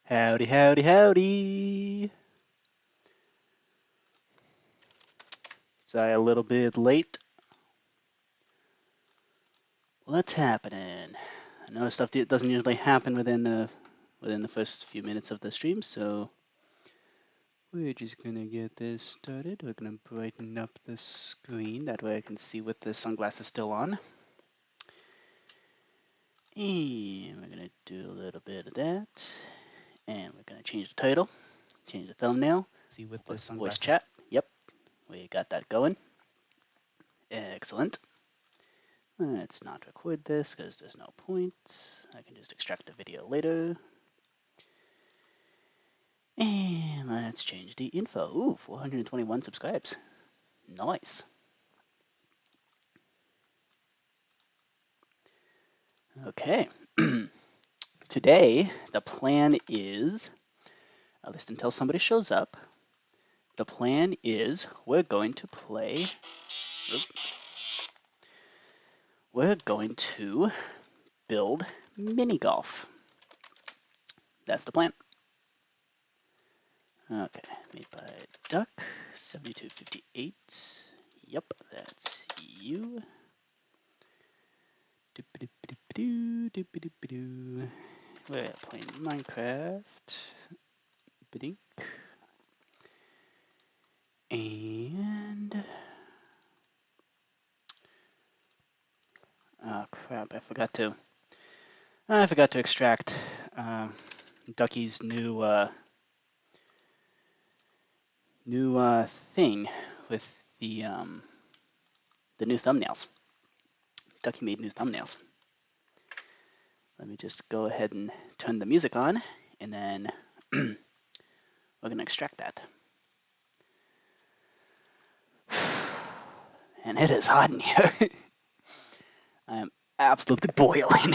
Howdy, howdy, howdy. Sorry, a little bit late. What's happening? I know stuff doesn't usually happen within the first few minutes of the stream, so we're just gonna get this started. We're gonna brighten up the screen, that way I can see with the sunglasses still on. And we're gonna do a little bit of that. And we're gonna change the title, change the thumbnail, see with the sunglasses. Voice chat. Yep, we got that going. Excellent. Let's not record this because there's no point. I can just extract the video later. And let's change the info. Ooh, 421 subscribes. Nice. Okay. Today, the plan is, at least until somebody shows up, the plan is we're going to play. We're going to build Minigolf. That's the plan. Okay, made by Duck 7258. Yep, that's you. We're playing Minecraft. Bidink. And oh crap! I forgot to extract Ducky's new thing with the new thumbnails. Ducky made new thumbnails. Let me just go ahead and turn the music on, and then we're gonna extract that. And it is hot in here. I am absolutely boiling.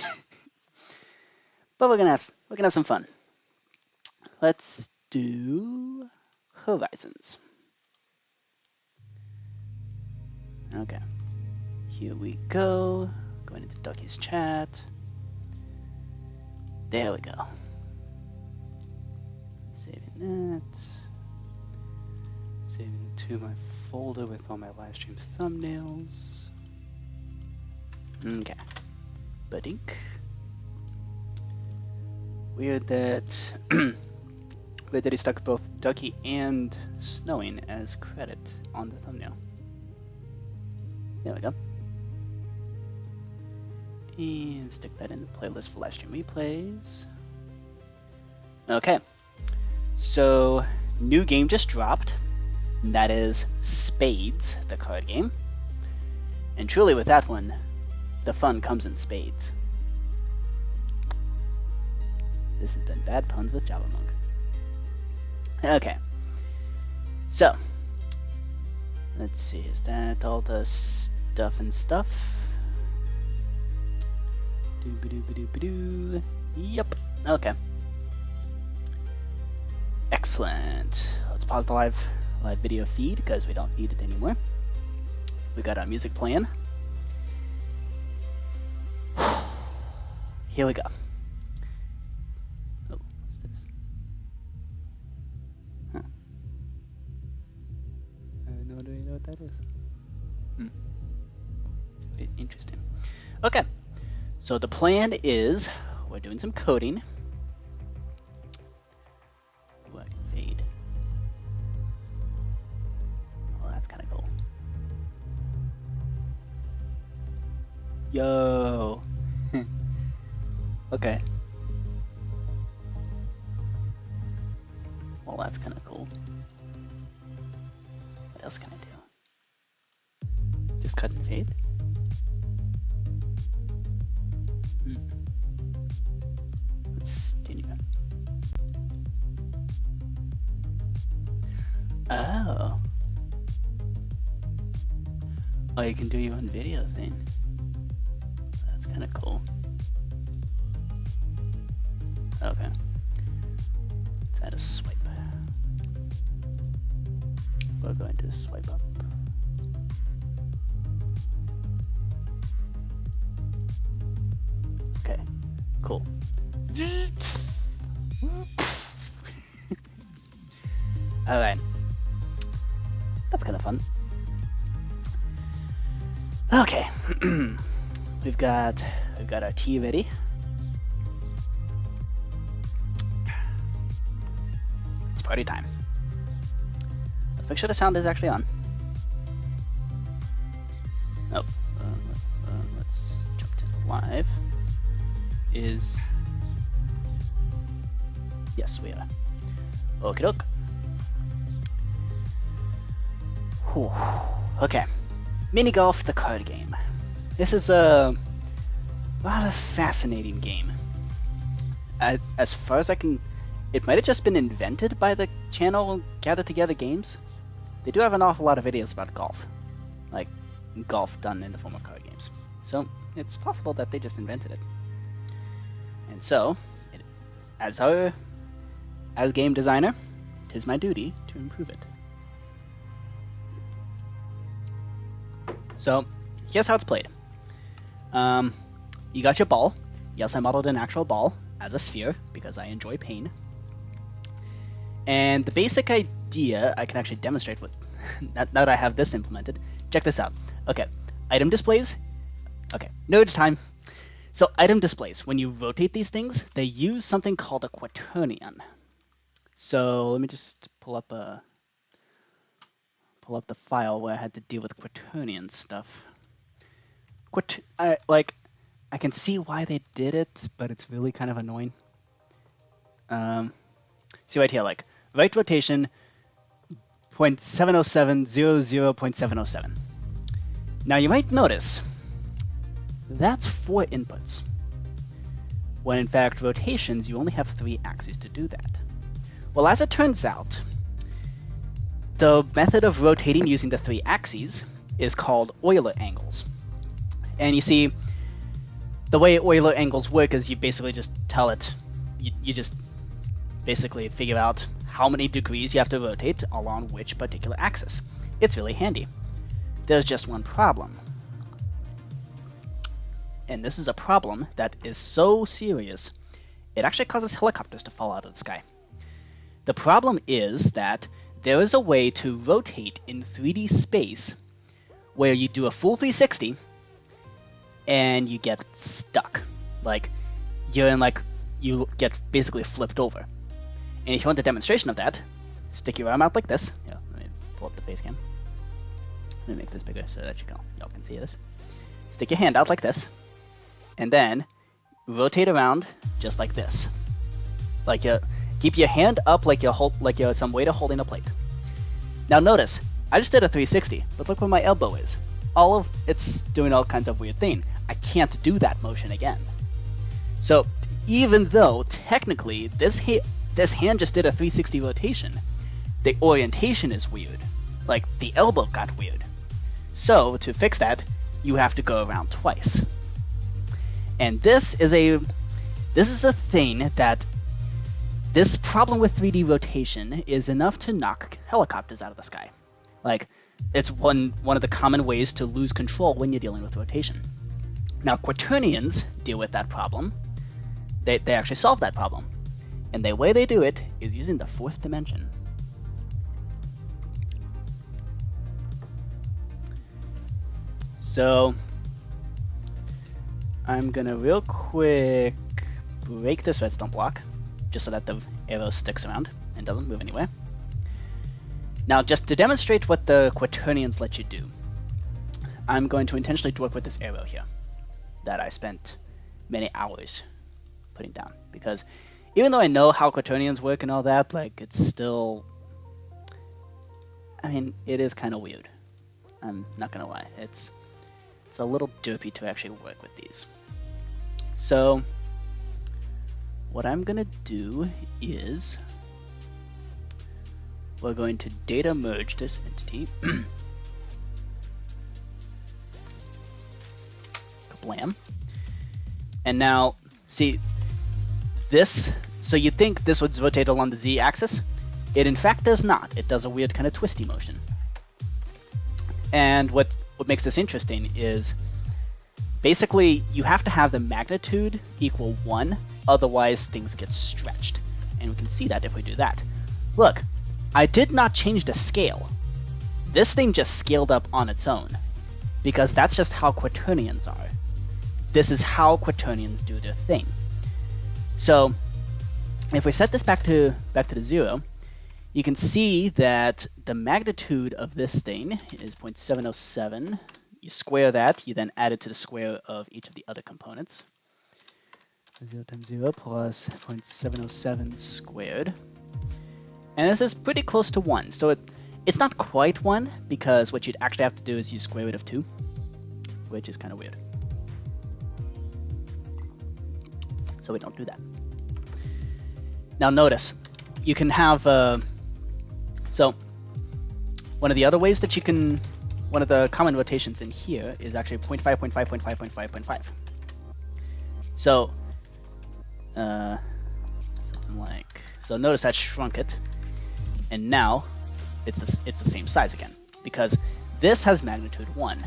But we're gonna have some fun. Let's do Horizons. Okay. Here we go. Going into Ducky's chat. There we go. Saving that. Saving to my folder with all my live stream thumbnails. Okay. Budink. Weird that he stuck both Ducky and Snowing as credit on the thumbnail. There we go. And stick that in the playlist for live stream replays. Okay. So, new game just dropped. And that is Spades, the card game. And truly with that one, the fun comes in spades. This has been Bad Puns with Javamonk. Okay. So, let's see, is that all the stuff and stuff? Doo-ba-doo-ba-doo-ba-doo. Yep. Okay. Excellent. Let's pause the live video feed because we don't need it anymore. We got our music playing. Here we go. Oh, what's this? Huh. I don't really know what that is. Interesting. Okay. So the plan is we're doing some coding. Ooh, I can fade. Oh, that's kind of cool. Yo. Okay. Well, that's kind of cool. What else can I do? Just cut and fade? Let's continue. Oh. Oh, you can do your own video thing. That's kind of cool. Okay. Let's add a swipe. We're going to swipe up. Okay, cool. Alright. That's kind of fun. Okay. We've got our tea ready. It's party time. Let's make sure the sound is actually on. Oh, let's jump to live. Yes, we are. Okie doke. Whew. Okay. Minigolf, the card game. This is a rather fascinating game. As far as I can, it might have just been invented by the channel Gather Together Games. They do have an awful lot of videos about golf, like golf done in the form of card games. So it's possible that they just invented it. And so, as game designer, it is my duty to improve it. So here's how it's played. You got your ball. Yes, I modeled an actual ball as a sphere because I enjoy pain. And the basic idea I can actually demonstrate with now that I have this implemented. Check this out. Okay, item displays. Okay, nerd time. So item displays, when you rotate these things, they use something called a quaternion. So let me just pull up the file where I had to deal with quaternion stuff. I can see why they did it, but it's really kind of annoying. See right here, like right rotation 0.70700.707. Now you might notice that's 4 inputs, when in fact rotations you only have 3 axes to do that. Well, as it turns out, the method of rotating using the 3 axes is called Euler angles. And you see, the way Euler angles work is you basically just tell it, you just basically figure out how many degrees you have to rotate along which particular axis. It's really handy. There's just one problem. And this is a problem that is so serious, it actually causes helicopters to fall out of the sky. The problem is that there is a way to rotate in 3D space where you do a full 360 and you get stuck. Like, you get basically flipped over. And if you want a demonstration of that, stick your arm out like this. Yeah, let me pull up the face cam. Let me make this bigger so that y'all can see this. Stick your hand out like this, and then rotate around just like this. Like keep your hand up like you're some waiter holding a plate. Now notice, I just did a 360, but look where my elbow is. It's doing all kinds of weird thing. I can't do that motion again. So even though technically this hand just did a 360 rotation, the orientation is weird. Like the elbow got weird. So to fix that, you have to go around twice. And this is a thing that this problem with 3D rotation is enough to knock helicopters out of the sky. Like, it's one of the common ways to lose control when you're dealing with rotation. Now, quaternions deal with that problem. They actually solve that problem. And the way they do it is using the 4th dimension. So, I'm gonna real quick break this redstone block, just so that the arrow sticks around and doesn't move anywhere. Now, just to demonstrate what the quaternions let you do, I'm going to intentionally work with this arrow here that I spent many hours putting down, because even though I know how quaternions work and all that, like, it's still, I mean, it is kind of weird. I'm not gonna lie. It's a little derpy to actually work with these. So what I'm gonna do is we're going to data merge this entity. Kablam. And now, see, this, so you'd think this would rotate along the z-axis. It in fact does not. It does a weird kind of twisty motion. And what makes this interesting is basically you have to have the magnitude equal 1, otherwise things get stretched. And we can see that if we do that. Look, I did not change the scale. This thing just scaled up on its own, because that's just how quaternions are. This is how quaternions do their thing. So if we set this back to the 0, you can see that the magnitude of this thing is 0.707. You square that, you then add it to the square of each of the other components. 0 times 0 plus 0.707 squared. And this is pretty close to 1. So it's not quite 1, because what you'd actually have to do is use square root of 2, which is kind of weird. So we don't do that. Now notice, you can have, so one of the other ways that you can, one of the common rotations in here is actually 0.5, 0.5, 0.5, 0.5, 0.5. So, something like, so notice that shrunk it, and now it's the same size again, because this has magnitude 1.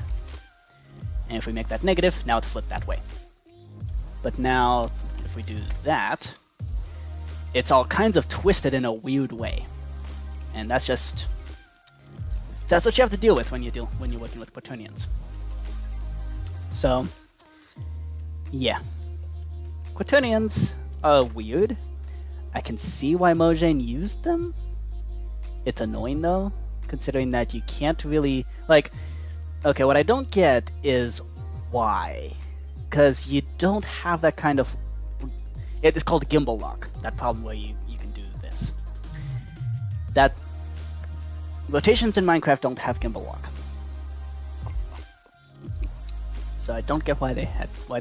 And if we make that negative, now it's flipped that way. But now, if we do that, it's all kinds of twisted in a weird way. And that's what you have to deal with when you're working with quaternions. So, yeah. Quaternions are weird. I can see why Mojang used them. It's annoying though, considering that you can't really, like, okay, what I don't get is why. Because you don't have that kind of, it's called gimbal lock, that problem where you can do this. That rotations in Minecraft don't have gimbal lock. So I don't get why they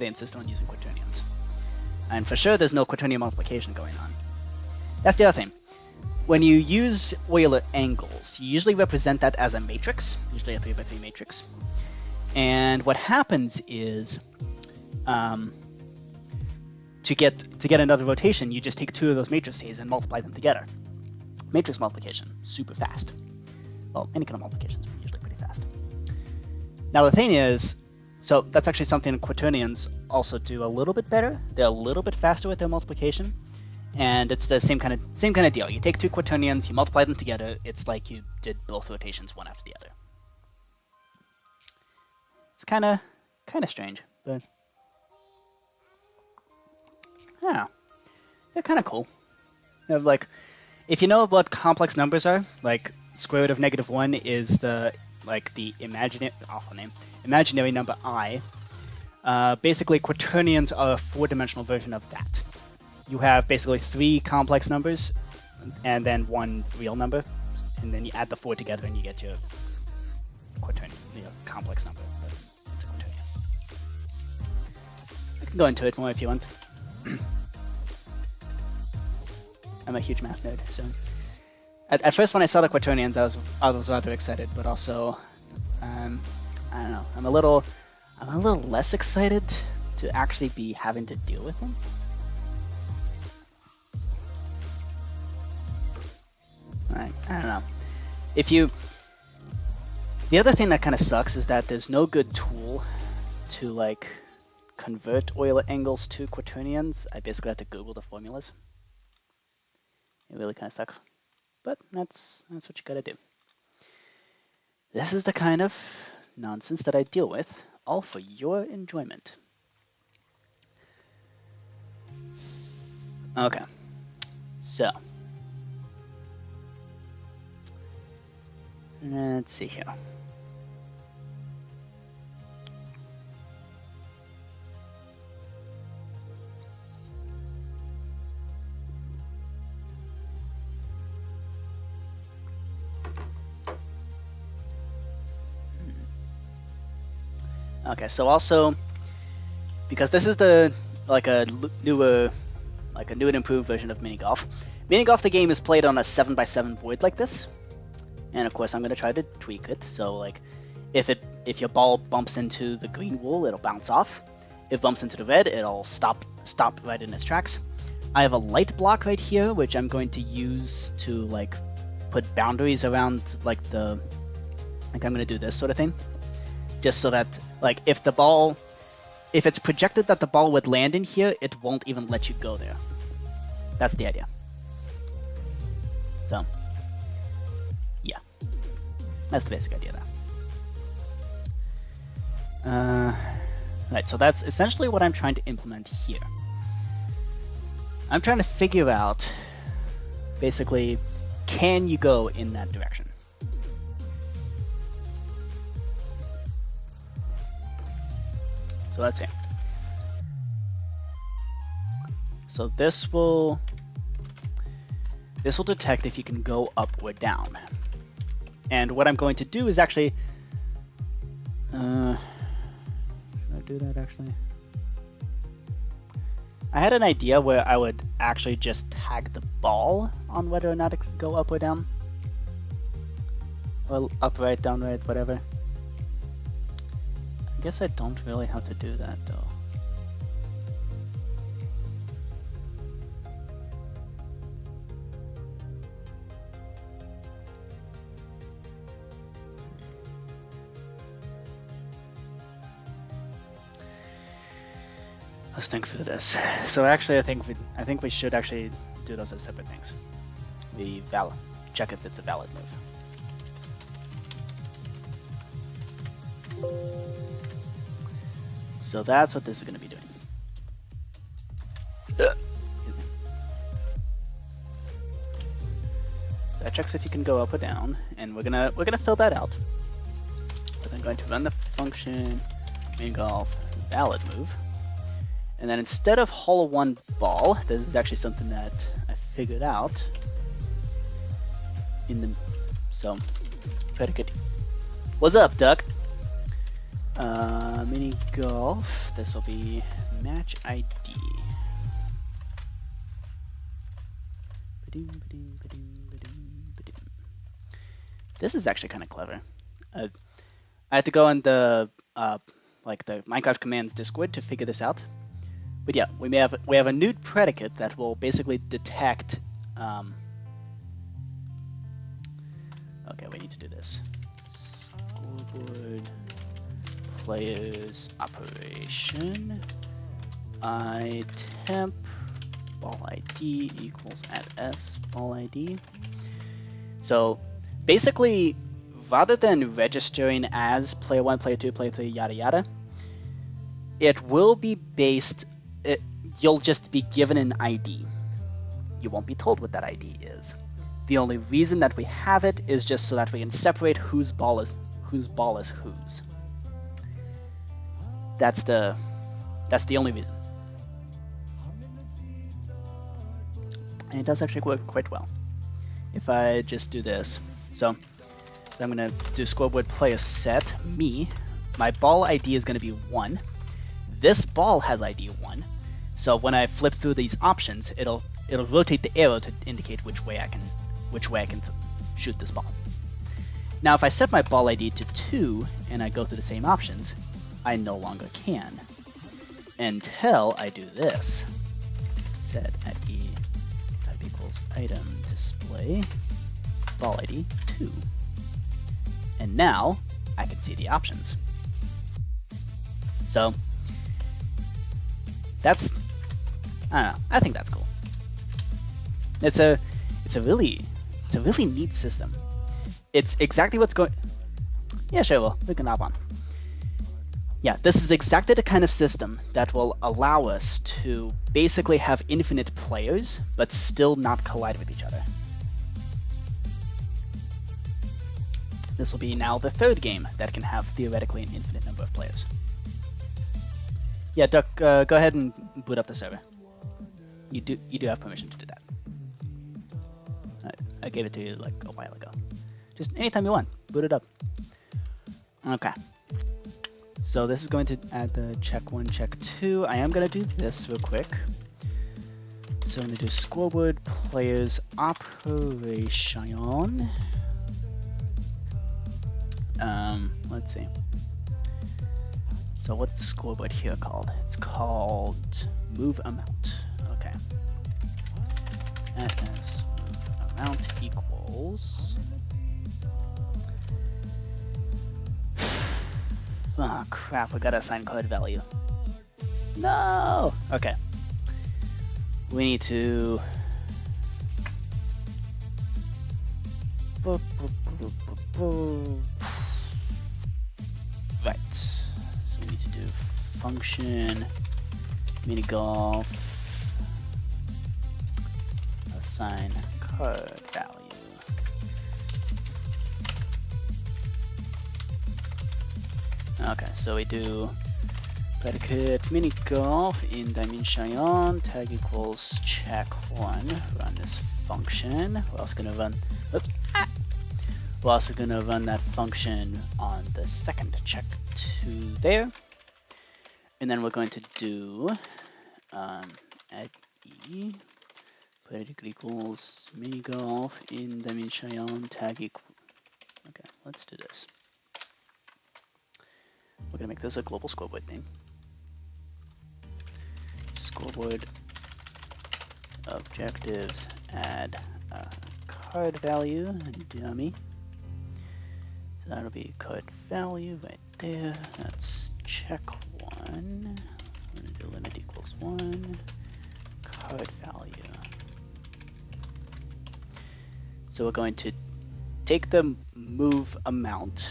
insist on using quaternions. And for sure there's no quaternion multiplication going on. That's the other thing. When you use Euler angles, you usually represent that as a matrix, usually a 3x3 matrix. And what happens is, to get another rotation, you just take two of those matrices and multiply them together. Matrix multiplication, super fast. Well, any kind of multiplication is usually pretty fast. Now the thing is, so that's actually something quaternions also do a little bit better. They're a little bit faster with their multiplication, and it's the same kind of deal. You take two quaternions, you multiply them together. It's like you did both rotations one after the other. It's kind of strange, but yeah, they're kind of cool. They're like, if you know what complex numbers are, like square root of -1 is the imaginary number I. Basically, quaternions are a 4-dimensional version of that. You have basically 3 complex numbers and then 1 real number, and then you add the 4 together and you get your quaternion, complex number. It's a quaternion. I can go into it more if you want. I'm a huge math nerd, so at first when I saw the quaternions, I was rather excited, but also I don't know, I'm a little less excited to actually be having to deal with them. I don't know. The other thing that kind of sucks is that there's no good tool to like convert Euler angles to quaternions. I basically have to Google the formulas. It really kind of sucks, but that's what you gotta do. This is the kind of nonsense that I deal with, all for your enjoyment. Okay, so let's see here. Okay, so also, because this is a new and improved version of Minigolf. Minigolf, the game, is played on a 7x7 board like this, and of course I'm going to try to tweak it. So like, if your ball bumps into the green wool, it'll bounce off. If it bumps into the red, it'll stop right in its tracks. I have a light block right here, which I'm going to use to like put boundaries around like I'm going to do this sort of thing. Just so that, like, if it's projected that the ball would land in here, it won't even let you go there. That's the idea. So, Yeah, that's the basic idea there. Right, so that's essentially what I'm trying to implement here. I'm trying to figure out, basically, can you go in that direction? So let's see. So this will detect if you can go up or down. And what I'm going to do is actually, should I do that actually? I had an idea where I would actually just tag the ball on whether or not it could go up or down. Well, up, right, down, right, whatever. I guess I don't really have to do that though. Let's think through this. So actually, I think we should actually do those as separate things. We check if it's a valid move. So that's what this is going to be doing. So that checks if you can go up or down, and we're gonna fill that out. But I'm going to run the function Minigolf valid move. And then instead of hollow one ball, this is actually something that I figured out so predicate. What's up, duck? Minigolf, this will be match ID. This is actually kind of clever. I had to go on the like the Minecraft commands Discord to figure this out. But yeah, we have a nude predicate that will basically detect. Okay, we need to do this. Scoreboard players operation itemp ball ID equals @s ball ID. So basically, rather than registering as player 1, player 2, player 3, yada yada, it will be based. You'll just be given an ID. You won't be told what that ID is. The only reason that we have it is just so that we can separate whose ball is whose. That's the only reason. And it does actually work quite well. If I just do this, so I'm gonna do scoreboard player set me. My ball ID is gonna be 1. This ball has ID 1. So when I flip through these options, it'll rotate the arrow to indicate which way I can shoot this ball. Now if I set my ball ID to 2 and I go through the same options, I no longer can until I do this. Set at e type equals item display ball ID 2. And now I can see the options. So that's, I don't know, I think that's cool. It's a really neat system. It's exactly what's going. Yeah, sure, well, we can hop on. Yeah, this is exactly the kind of system that will allow us to basically have infinite players, but still not collide with each other. This will be now the 3rd game that can have theoretically an infinite number of players. Yeah, Duck, go ahead and boot up the server. You do have permission to do that. I gave it to you like a while ago. Just anytime you want, boot it up. Okay. So this is going to add the check 1, check 2. I am going to do this real quick. So I'm going to do scoreboard players operation. Let's see. So what's the scoreboard here called? It's called move amount. Okay. As move amount equals. Oh crap, we gotta assign card value. No! Okay. We need to Right. So we need to do function Minigolf assign card value. Okay, so we do predicate Minigolf in dimension tag equals check1. Run this function. We're also gonna run. Oops, We're also gonna run that function on the second check to there, and then we're going to do add e predicate equals Minigolf in dimension tag equal. Okay, let's do this. We're gonna make this a global scoreboard thing. Scoreboard objectives, add a card value, dummy. So that'll be card value right there. That's check one. We're gonna do limit equals 1. Card value. So we're going to take the move amount,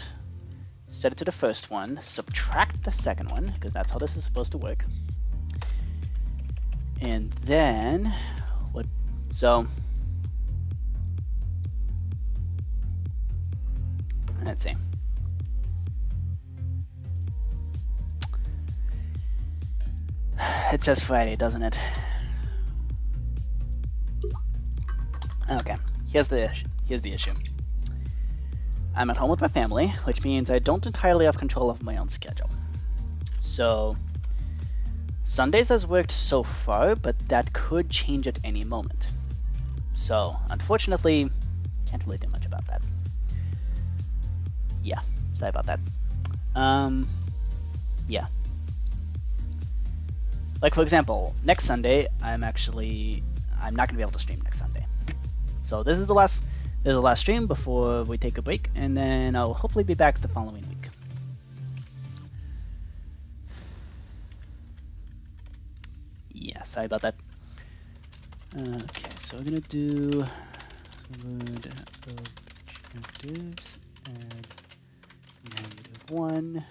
set it to the first one, subtract the second one, because that's how this is supposed to work. And then what? So let's see. It says Friday, doesn't it? Okay, here's the issue. I'm at home with my family, which means I don't entirely have control of my own schedule. So Sundays has worked so far, but that could change at any moment. So unfortunately, can't really do much about that. Yeah, sorry about that. Yeah. Like for example, next Sunday, I'm not gonna be able to stream next Sunday. So this is the last stream before we take a break, and then I'll hopefully be back the following week. Yeah, sorry about that. Okay, so we're gonna do objectives, add -1.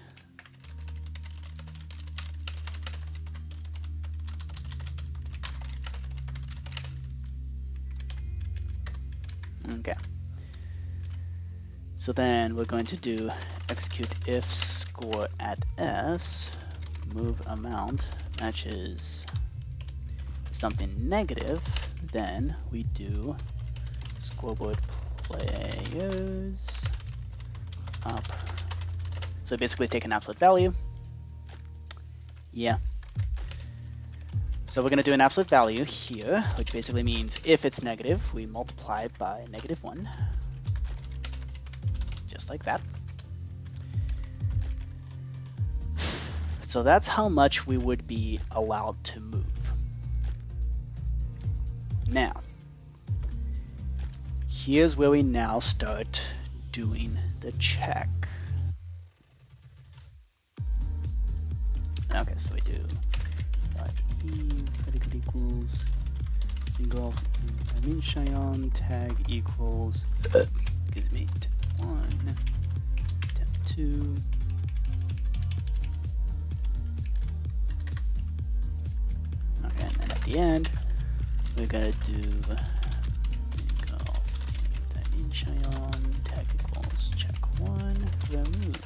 Okay. So then we're going to do execute if score at s, move amount matches something negative, then we do scoreboard players up. So basically take an absolute value. Yeah. So we're going to do an absolute value here, which basically means if it's negative, we multiply it by -1. Just like that. So that's how much we would be allowed to move. Now, here's where we now start doing the check. Okay, so we do e predicate equals Minigolf dimension tag equals excuse me, temp1, temp2. Okay, and then at the end we're gonna do Minigolf dimension tag equals check1, remove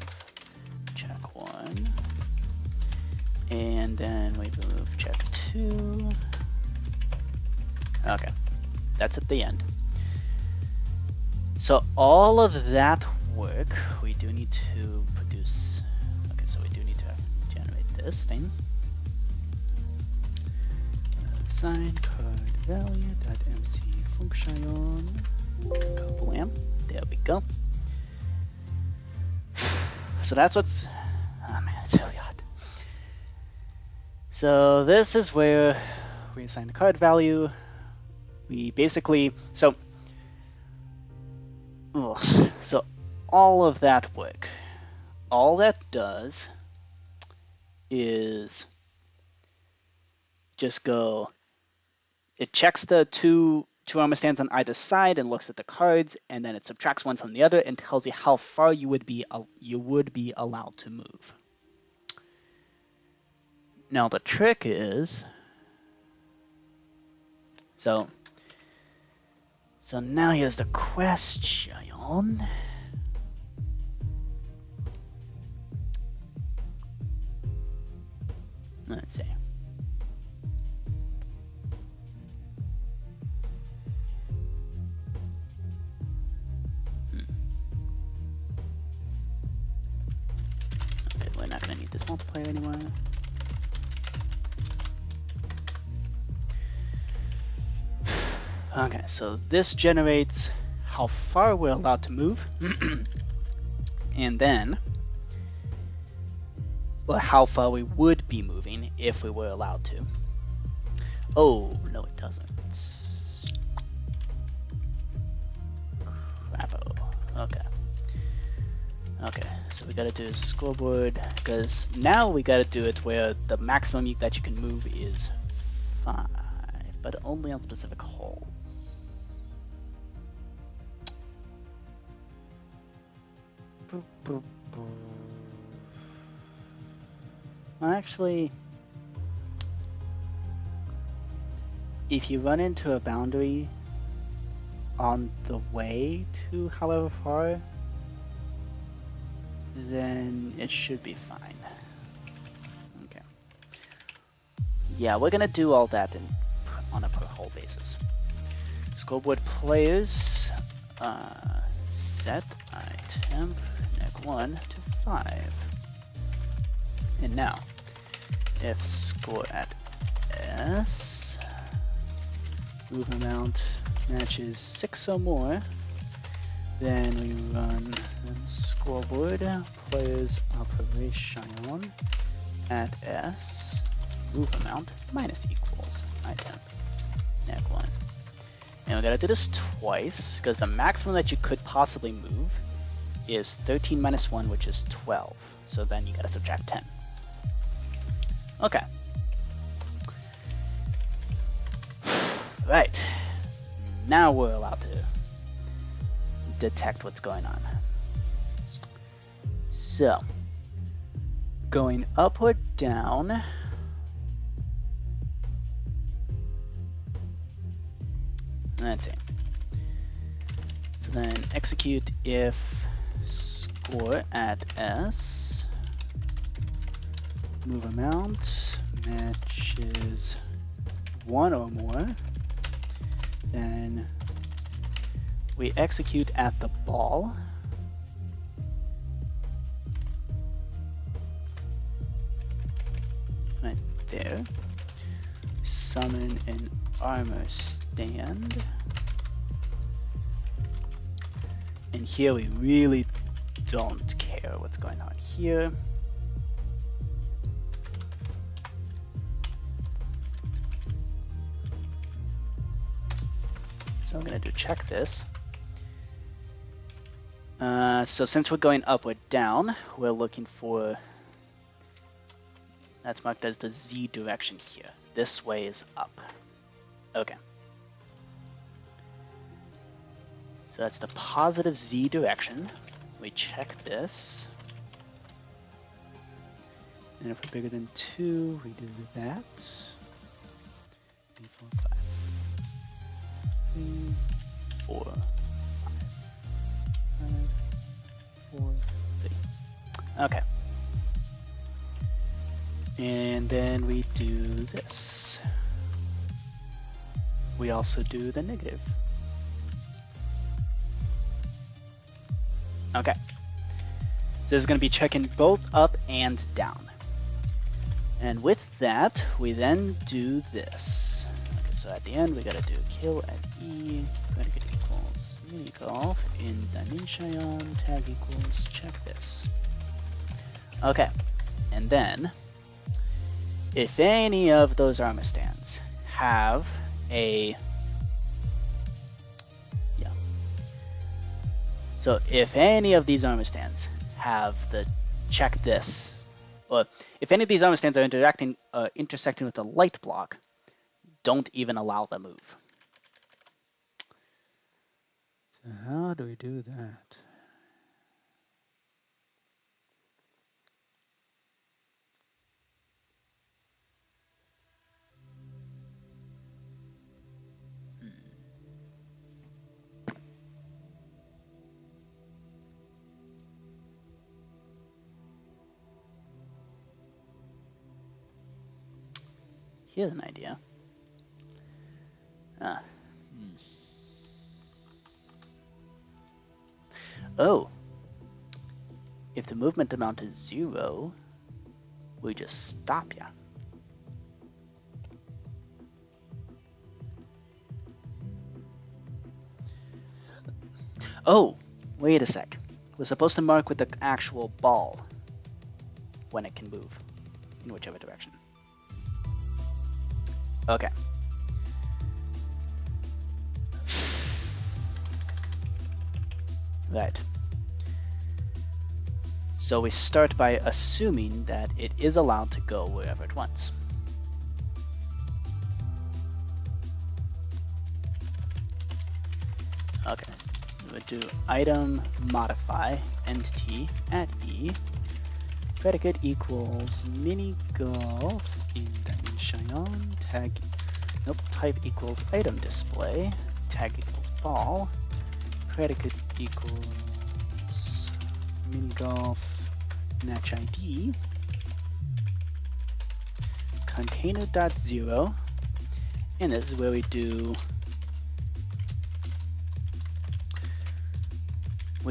check1. And then we move check2. Okay, that's at the end. So all of that work, we do need to produce. Okay, so we do need to generate this thing. Assign card value .mc function. Kablam. There we go. So that's what's. Oh man, it's really hot. So this is where we assign the card value. We basically, so all of that work, all that does is just go, it checks the two two armor stands on either side and looks at the cards, and then it subtracts one from the other and tells you how far you would be allowed to move. Now the trick is, so now here's the question. Let's see. Okay, we're not going to need this multiplier anymore. Okay, so this generates how far we're allowed to move, and then, well, how far we would be moving if we were allowed to. Oh, no it doesn't. Crapo. Okay. Okay, so we gotta do a scoreboard, because now we gotta do it where the maximum that you can move is 5, but only on specific holes. Well, actually, if you run into a boundary on the way to however far, then it should be fine. Okay. Yeah, we're gonna do all that on a per hole basis. Scoreboard players, set item neg 1 to 5. And now, if score at S, move amount matches 6 or more, then we run the scoreboard players operation at S, move amount minus equals item neg 1. And we gotta do this twice, because the maximum that you could possibly move is 13 minus 1, which is 12. So then you gotta subtract 10. Okay. Right. Now we're allowed to detect what's going on. So, going up or down, let's see. So then execute if score at S, move amount matches 1 or more, then we execute at the ball, right there, summon an armor stand, and here we really don't care what's going on here. So I'm going to do check this. So since we're going up or down, we're looking for, that's marked as the Z direction here. This way is up. Okay. So that's the positive Z direction. We check this. And if we're bigger than 2, we do that. 3, 4, 5. 3, 4, 5, 4, 3. Okay. And then we do this. We also do the negative. Okay. So this is going to be checking both up and down. And with that, we then do this. Okay, so at the end, we got to do kill at E, predicate equals minigolf, in dimension, tag equals check this. Okay. And then, if any of those armor stands have a, so if any of these armor stands have the check this, or if any of these armor stands are intersecting with a light block, don't even allow the move. How do we do that? Here's an idea. Oh, if the movement amount is 0, we just stop ya. Oh, wait a sec. We're supposed to mark with the actual ball when it can move in whichever direction. Okay. Right. So we start by assuming that it is allowed to go wherever it wants. Okay, so we do item modify entity at E, predicate equals minigolf in dimension tag, nope, type equals item display, tag equals ball, predicate equals minigolf match ID, container.0, and this is where we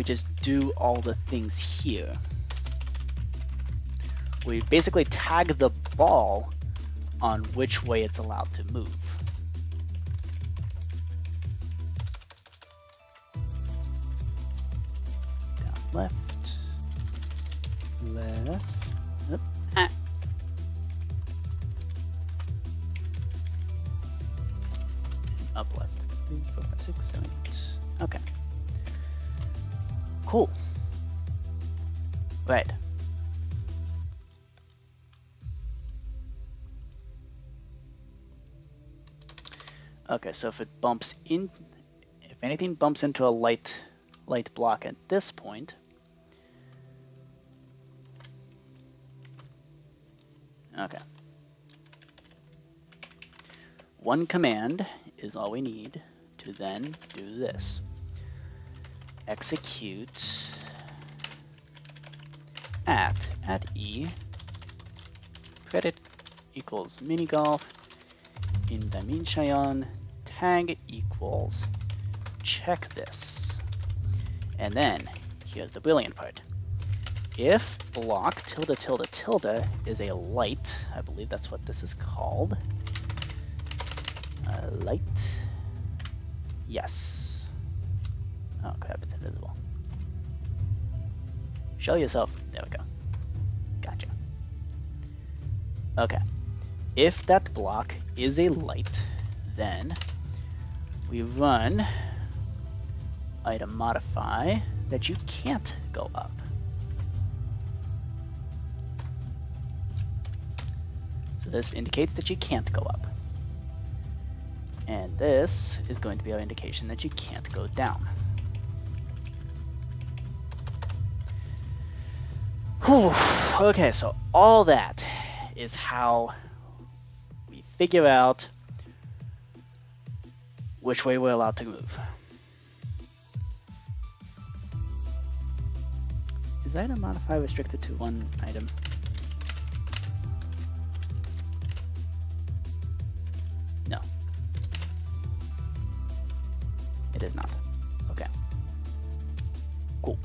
just do all the things here. We basically tag the ball on which way it's allowed to move. Down left, up, up left, 3, 4, 5, 6, 7, 8. Okay. Cool. Right. Okay, so if anything bumps into a light block at this point, okay. One command is all we need to then do this. Execute at E, credit equals minigolf in dimension tag equals check this. And then here's the brilliant part. If block tilde tilde tilde is a light, I believe that's what this is called. Light. Yes. Oh crap, it's invisible. Show yourself. There we go. Gotcha. Okay. If that block is a light, then we run item modify that you can't go up. So this indicates that you can't go up. And this is going to be our indication that you can't go down. Whew. Okay, so all that is how we figure out which way we're allowed to move. Is item modify restricted to one item? No. It is not. Okay. Cool.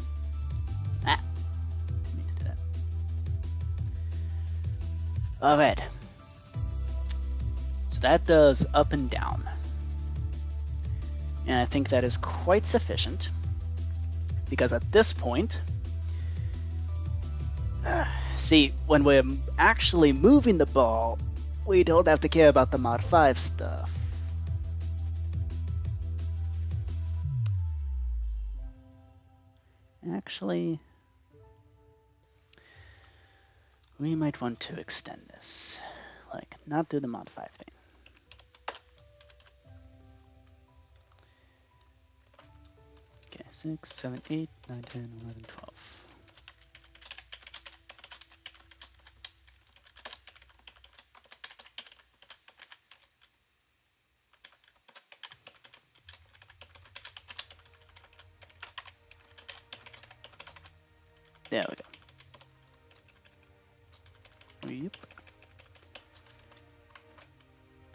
Didn't mean to do that. Alright. So that does up and down. And I think that is quite sufficient, because at this point, see, when we're actually moving the ball, we don't have to care about the mod 5 stuff. Actually, we might want to extend this, like not do the mod 5 thing. 6, 7, 8, 9, 10, 11, 12. There we go. Yep.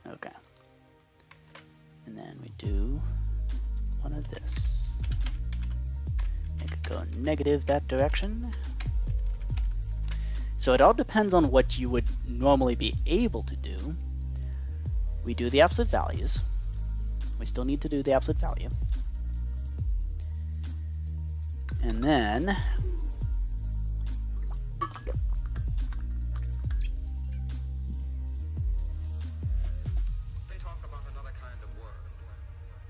Okay. And then we do one of this. Make it go negative that direction. So it all depends on what you would normally be able to do. We do the absolute values. We still need to do the absolute value. And then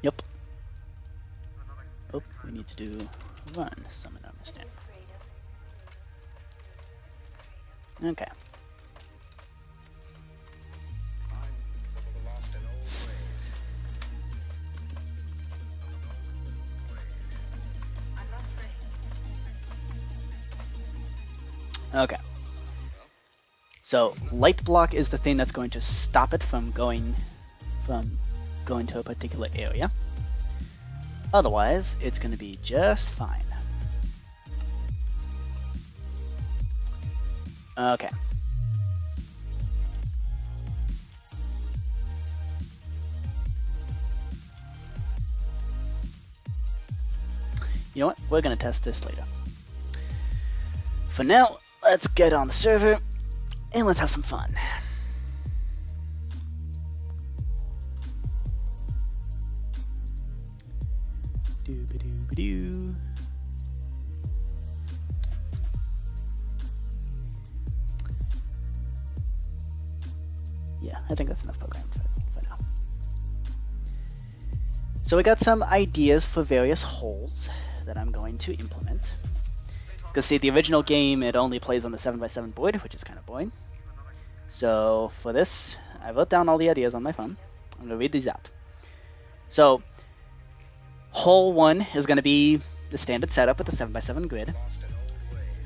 yep. Oh, we need to do run summon understand. Okay. Okay. So light block is the thing that's going to stop it from going to a particular area. Otherwise, it's going to be just fine. Okay. You know what? We're going to test this later. For now, let's get on the server and let's have some fun. Doo-ba-doo-ba-doo. Yeah, I think that's enough program for now. So we got some ideas for various holes that I'm going to implement. Because see, the original game, it only plays on the 7x7 board, which is kind of boring. So for this, I wrote down all the ideas on my phone. I'm going to read these out. So hole 1 is going to be the standard setup with the 7x7 grid.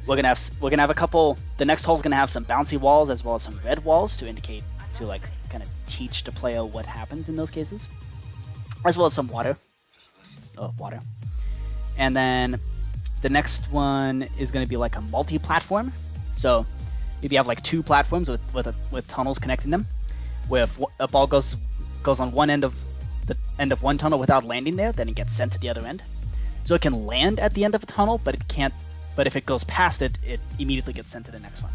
We're gonna have a couple. The next hole is gonna have some bouncy walls as well as some red walls to indicate, to like kind of teach the player what happens in those cases, as well as some water. Oh, water. And then the next one is gonna be like a multi-platform. So maybe you have like 2 platforms with tunnels connecting them, where if a ball goes on one end of the end of one tunnel without landing there, then it gets sent to the other end. So it can land at the end of a tunnel, but it can't. But if it goes past it, it immediately gets sent to the next one.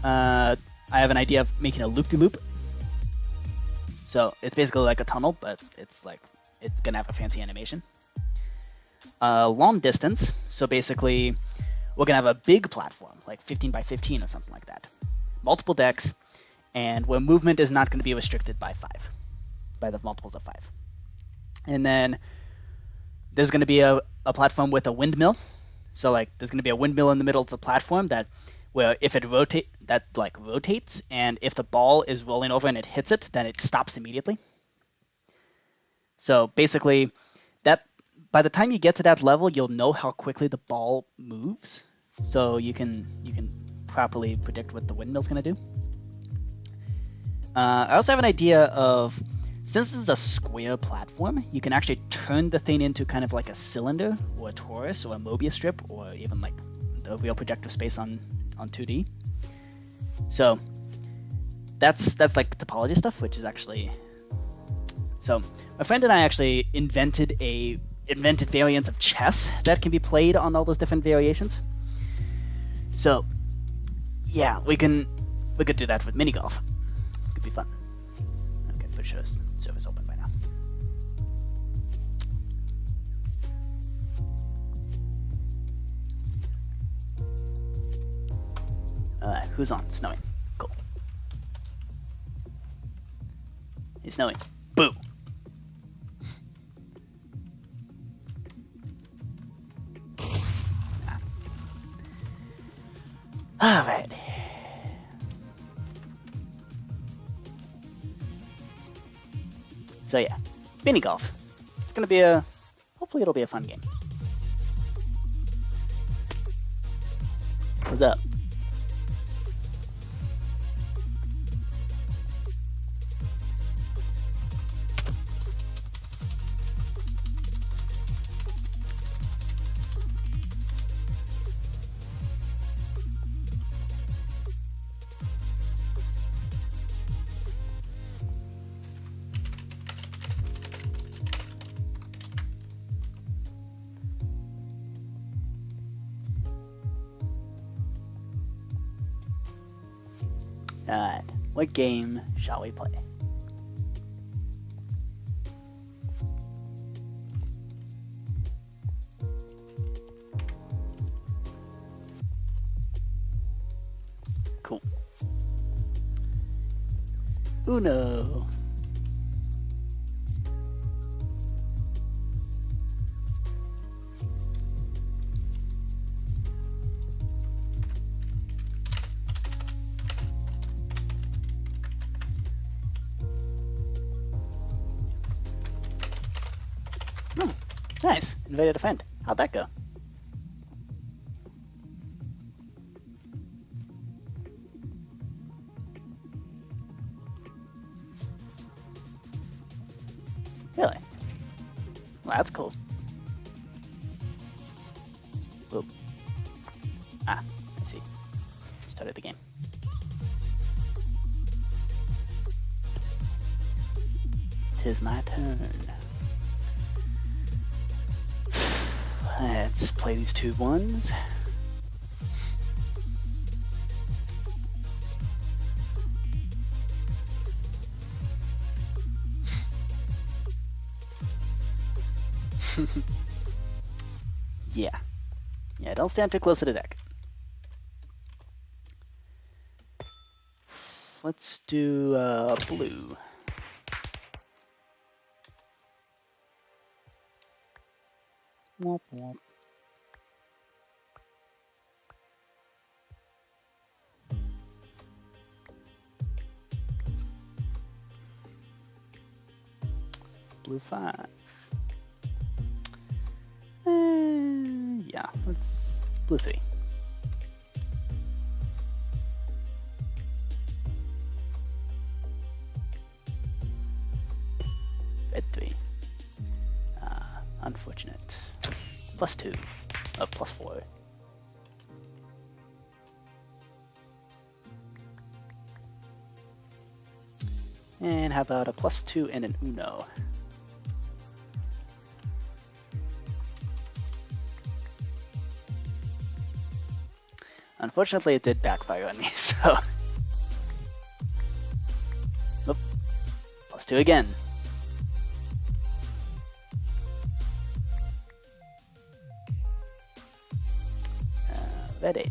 I have an idea of making a loop-de-loop. So it's basically like a tunnel, but it's gonna have a fancy animation. Long distance. So basically, we're gonna have a big platform, like 15 by 15 or something like that. Multiple decks, and where movement is not going to be restricted by 5, by the multiples of 5. And then there's going to be a platform with a windmill. So like there's going to be a windmill in the middle of the platform where if it rotates, and if the ball is rolling over and it hits it, then it stops immediately. So basically, that by the time you get to that level, you'll know how quickly the ball moves, so you can properly predict what the windmill's going to do. I also have an idea of, since this is a square platform, you can actually turn the thing into kind of like a cylinder or a torus or a Mobius strip or even like the real projective space on 2D. So that's like topology stuff, which is actually. So my friend and I actually invented variants of chess that can be played on all those different variations. So yeah, we could do that with Minigolf. Could be fun. Okay, for sure. Server's open by now. Who's on? Snowing. Cool. It's snowing. Boo! Alright. So yeah, Minigolf. It's gonna be a hopefully it'll be a fun game. What's up? Alright, what game shall we play? Cool. Uno. Nice. Invaded a friend. How'd that go? Really? Well, that's cool. Whoop. Ah, I see. Started the game. Tis my turn. Let's play these two ones. Yeah. Yeah, don't stand too close to the deck. Let's do blue. Womp womp. Blue 5. Yeah, let's blue 3. Red 3. Unfortunate. +2. +4. And how about a +2 and an Uno? Unfortunately, it did backfire on me, so... Nope. +2 again. Red 8.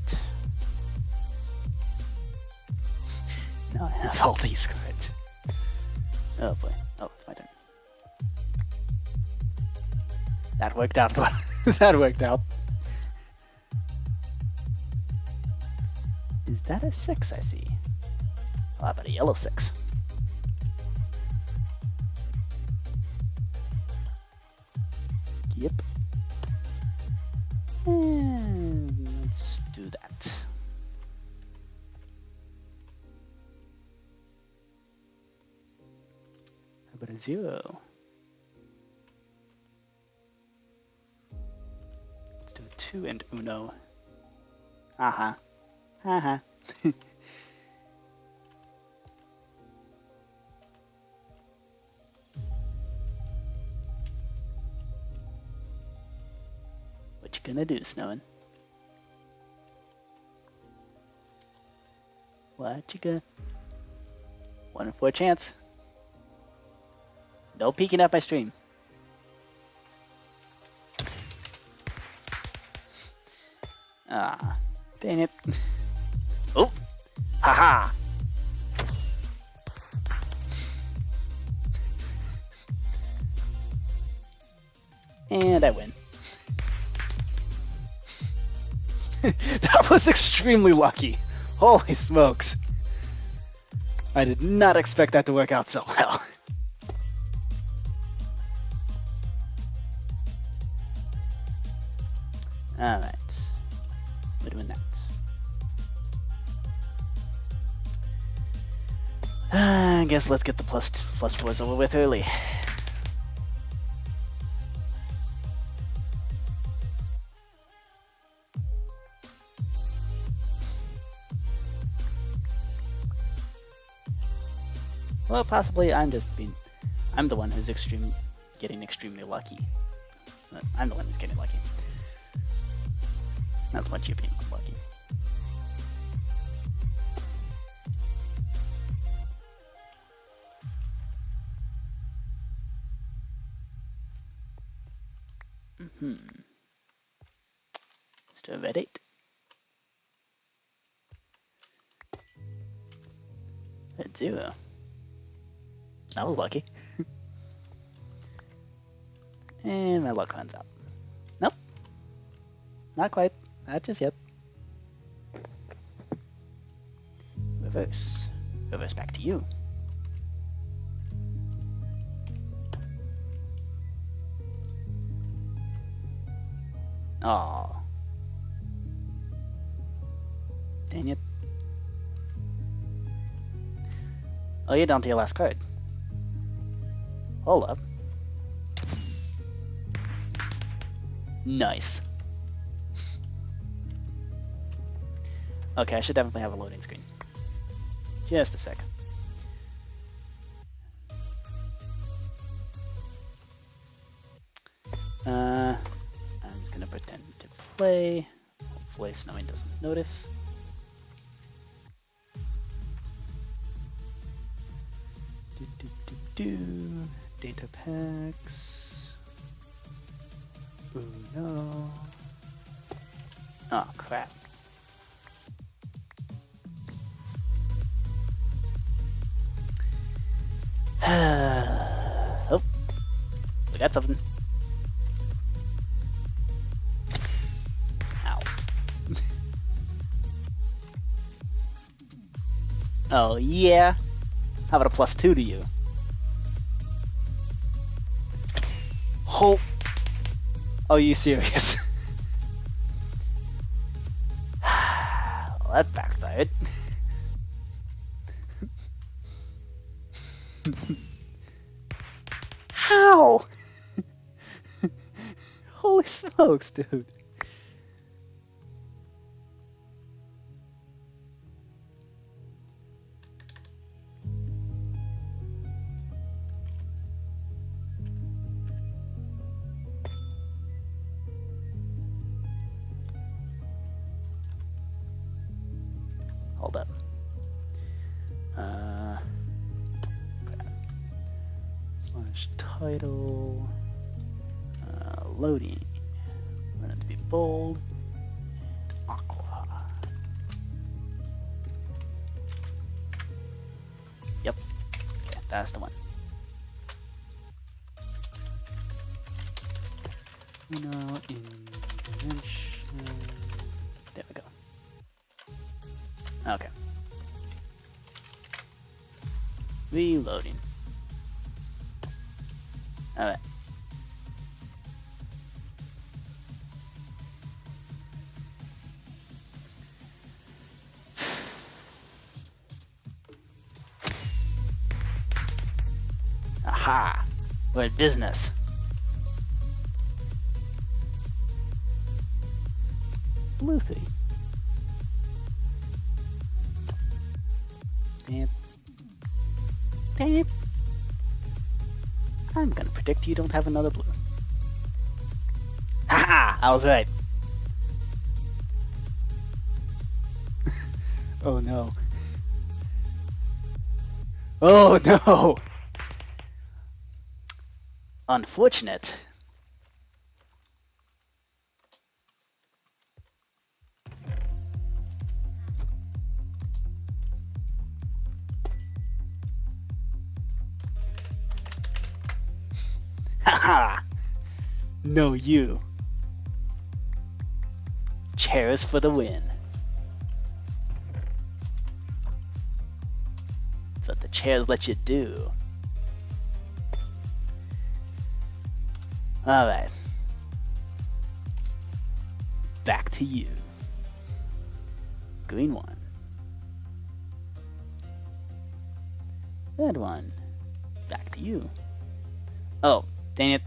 Now I have all these cards. Oh boy. Oh, it's my turn. That worked out. That worked out. Is that a 6 I see? Oh, how about a yellow 6? Yep. And let's do that. How about a 0? Let's do a 2 and Uno. Uh-huh. Uh-huh. What you gonna do, Snowin'? What you gonna... 1 in 4 chance. No peeking at my stream. Ah, dang it. Oh! Haha! And I win. That was extremely lucky. Holy smokes. I did not expect that to work out so well. Alright. We're doing that. I guess let's get the plus 4s over with early. Well, possibly I'm the one who's getting extremely lucky. I'm the one who's getting lucky. Not so much you being unlucky. Let's do a red 8. Red 0. That was lucky. And my luck runs out. Nope. Not quite. Not just yet. Reverse. Reverse back to you. Oh. Dang it. Oh, you're down to your last card. Hold up. Nice. Okay, I should definitely have a loading screen. Just a sec. I'm just gonna pretend to play. Hopefully Snowy doesn't notice. Data packs. Oh no. Oh crap. Oh, we got something. Ow. Oh yeah. How about a +2 to you? Oh. Are you serious? Well, that backfired. How? Holy smokes, dude. Hold up. Title, loading, want it to be bold, and aqua. Yep, okay, that's the one. Intervention. There we go. Okay. Reloading. Alright. Aha! We're in business. Blue 3. Beep. Beep. I'm gonna predict you don't have another blue. Haha! I was right. Oh no. Oh no! Unfortunate. Haha! No, you. Chairs for the win. That's what the chairs let you do. Alright. back to you. Green one. Red one. Back to you. Oh, dang it.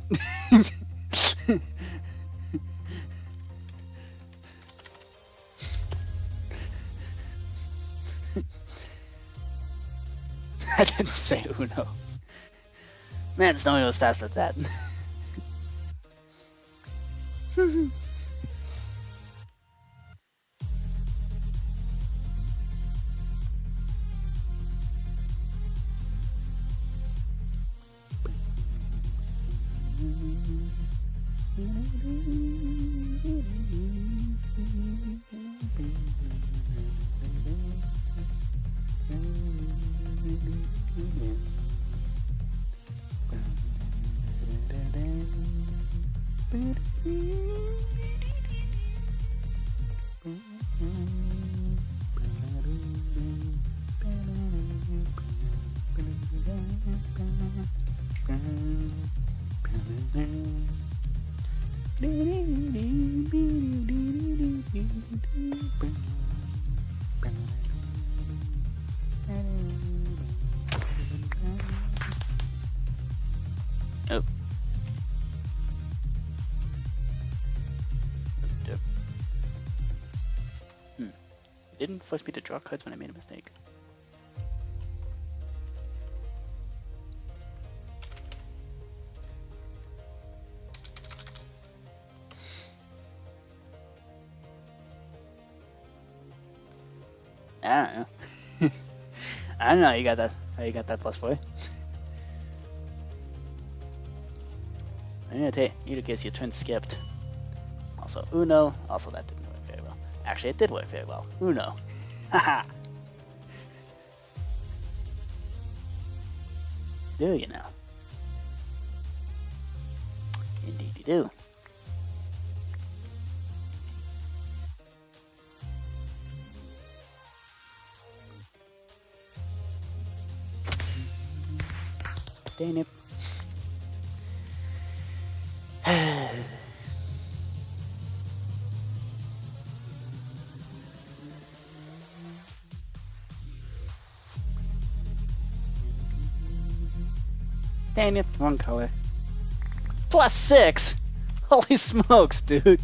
I didn't say Uno. Man, Snowy was fast at that. Oh. It didn't force me to draw cards when I made a mistake. I don't know. I don't know how you got that. How you got that +4? I'm gonna take either case your turn skipped. Also Uno. Also that didn't work very well. Actually, it did work very well. Uno. Haha. Do you know? Indeed you do. Dang it. Dang it, wrong color. +6! Holy smokes, dude.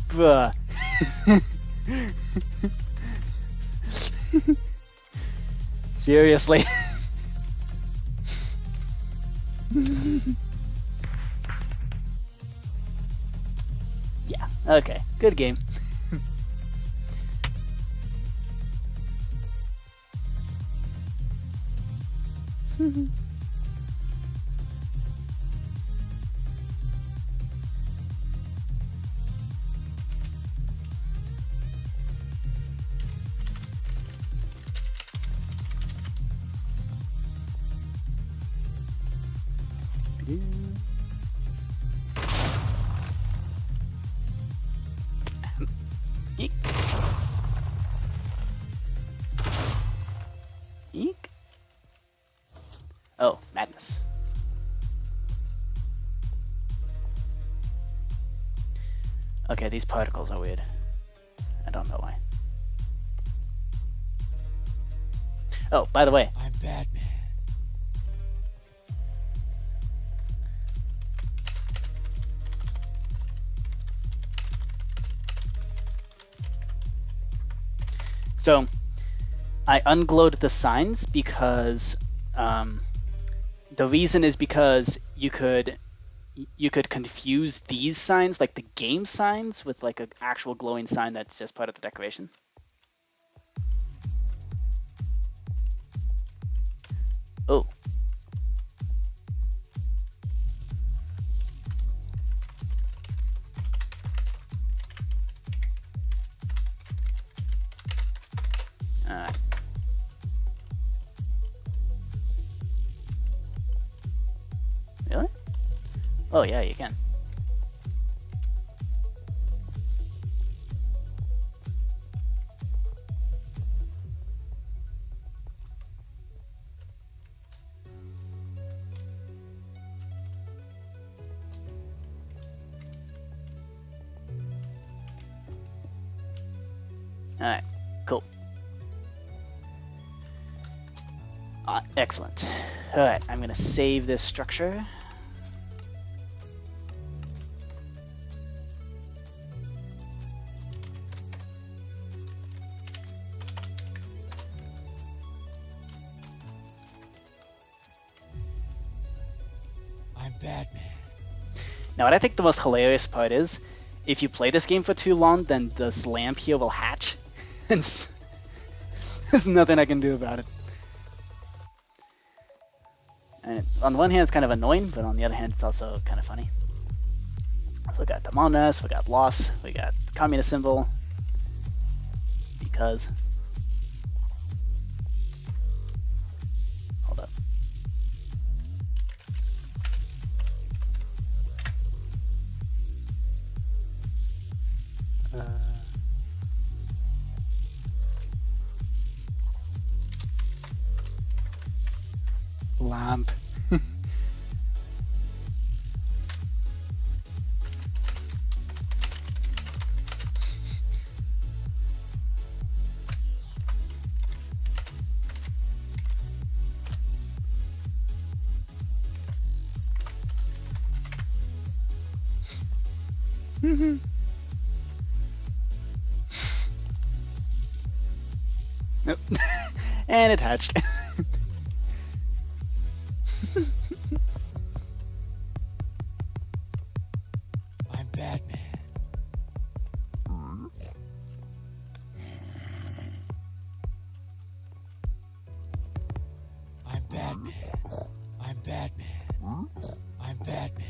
Bruh. Seriously? Yeah, okay. Good game. Eek. Eek. Oh, madness. Okay, these particles are weird. I don't know why. Oh, by the way. I'm Batman. So, I unglowed the signs because the reason is because you could confuse these signs, like the game signs, with like an actual glowing sign that's just part of the decoration. Oh. Really? Oh yeah, you can. Alright, cool. Excellent. Alright, I'm gonna save this structure. I'm Batman. Now what I think the most hilarious part is, if you play this game for too long, then this lamp here will hatch. And there's nothing I can do about it. And on the one hand, it's kind of annoying, but on the other hand, it's also kind of funny. So we got Among Us, we got Loss, we got the communist symbol. Because. Hold up. Lamp. Nope. And it hatched. I'm Batman. I'm Batman. I'm Batman. I'm Batman.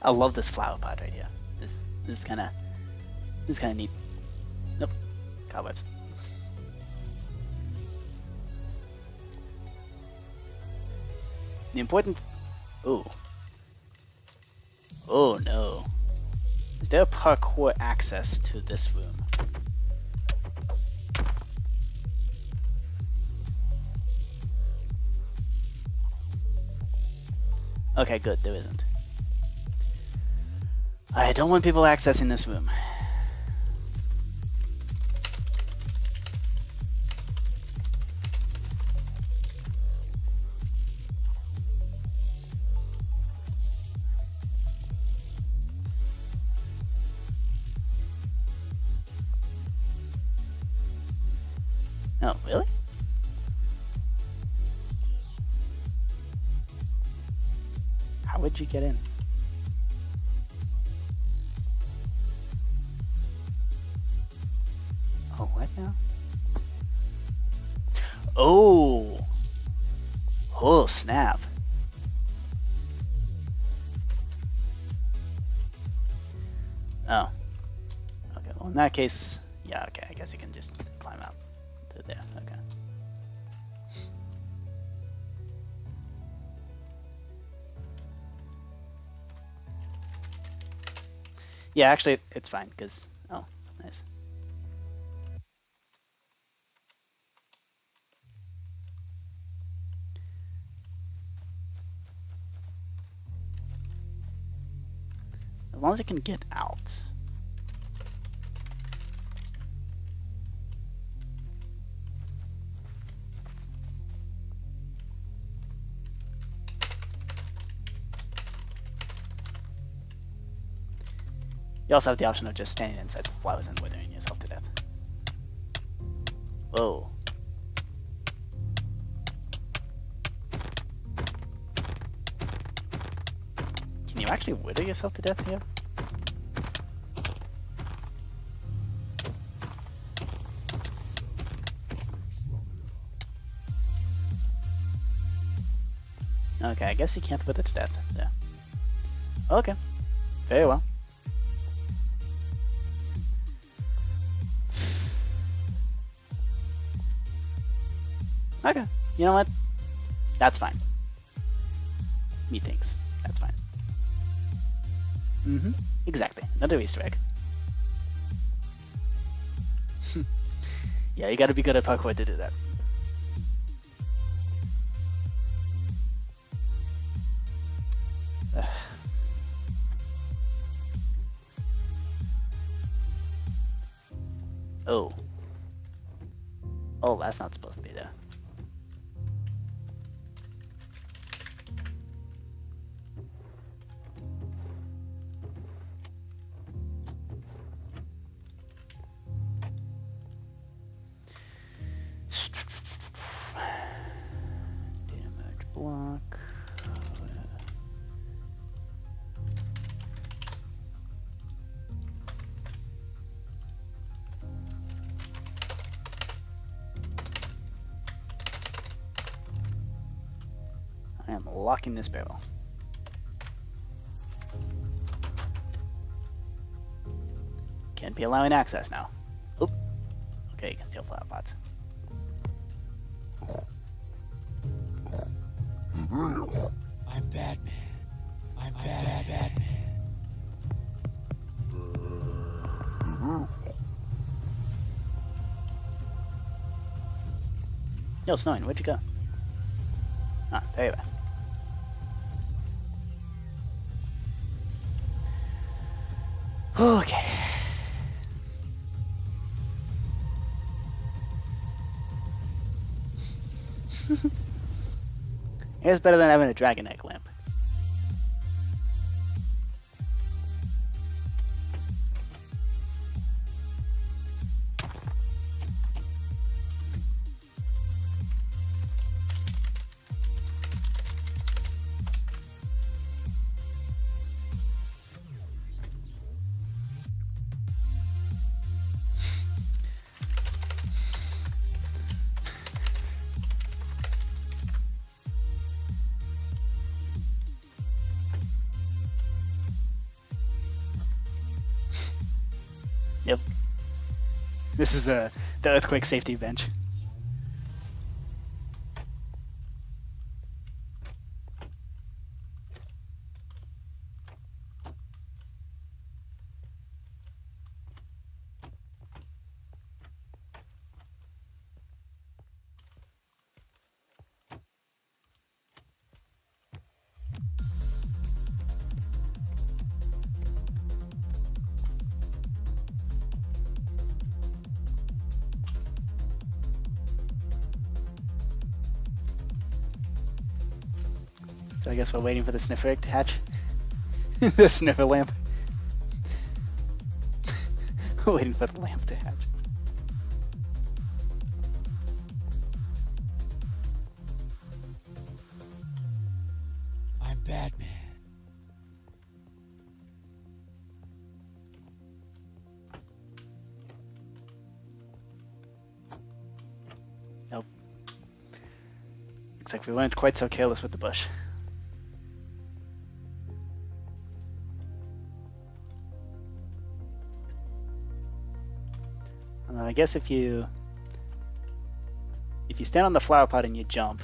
I love this flower pot right here. This is kind of neat. Nope, cobwebs. The important. Oh no! Is there parkour access to this room? Okay, good. There isn't. I don't want people accessing this room. Oh, really? How would you get in? Oh, what now? Oh! Oh, snap. Oh. Okay, well in that case, yeah, okay, I guess you can just climb out to there, okay. Yeah, actually, it's fine, because, oh, nice. As long as it can get out. You also have the option of just standing inside the flowers and withering yourself to death. Whoa. Can you actually wither yourself to death here? Okay, I guess you can't wither to death. Yeah. Okay. Very well. Okay. You know what? That's fine. Methinks. That's fine. Mm-hmm. Exactly. Another Easter egg. Yeah, you gotta be good at parkour to do that. Oh. Oh, that's not supposed to be there. Data merge block. I am locking this barrel. Can't be allowing access now. Oop. Okay, you can steal flower pots. I'm Batman. I'm Batman. Yo, Snowing, where'd you go? Ah, there you are. Okay. Here's better than having a dragon egg lamp. Yep. This is the earthquake safety bench. So I guess we're waiting for the sniffer egg to hatch. The sniffer lamp. Waiting for the lamp to hatch. I'm Batman. Nope. Looks like we weren't quite so careless with the bush. I guess if you stand on the flower pot and you jump,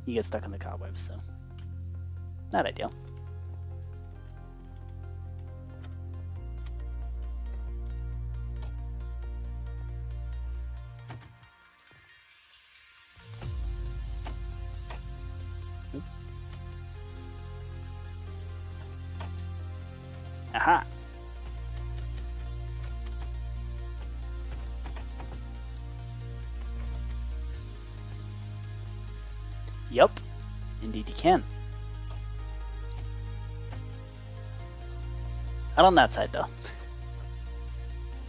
you get stuck in the cobwebs, so not ideal. Oop. Aha! Yup, indeed you can. Not on that side though.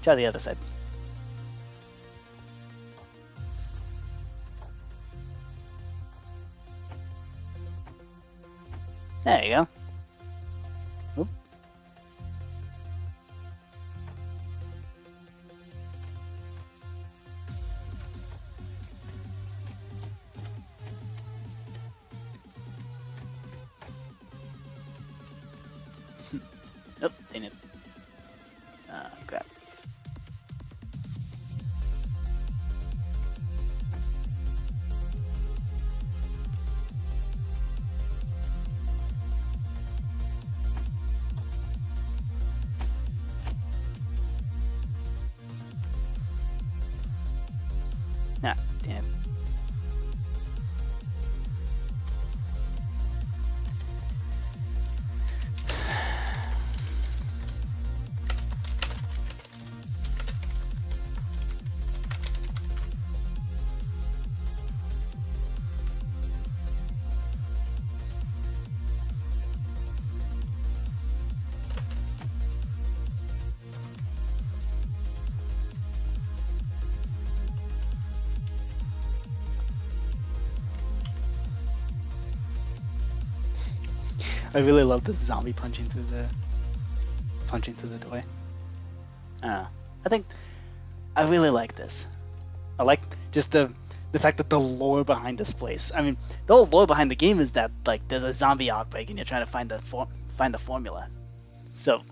Try the other side. There you go. Oop. Oh, dang it. Crap. Ah, damn. I really love the zombie punching through the door. I think I really like this. I like just the fact that the lore behind this place. I mean, the whole lore behind the game is that like there's a zombie outbreak and you're trying to find the formula. So,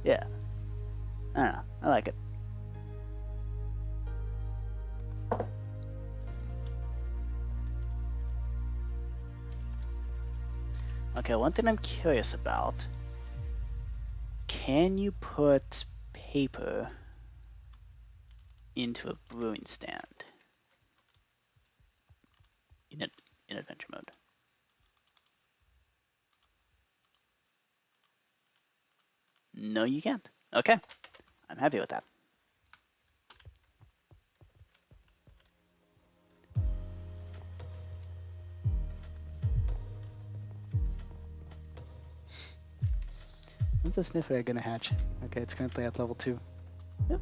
yeah, I don't know. I like it. Okay, one thing I'm curious about. Can you put paper into a brewing stand in adventure mode? No, you can't. Okay, I'm happy with that. When's the sniffer gonna hatch? Okay, it's currently at level 2. Yep.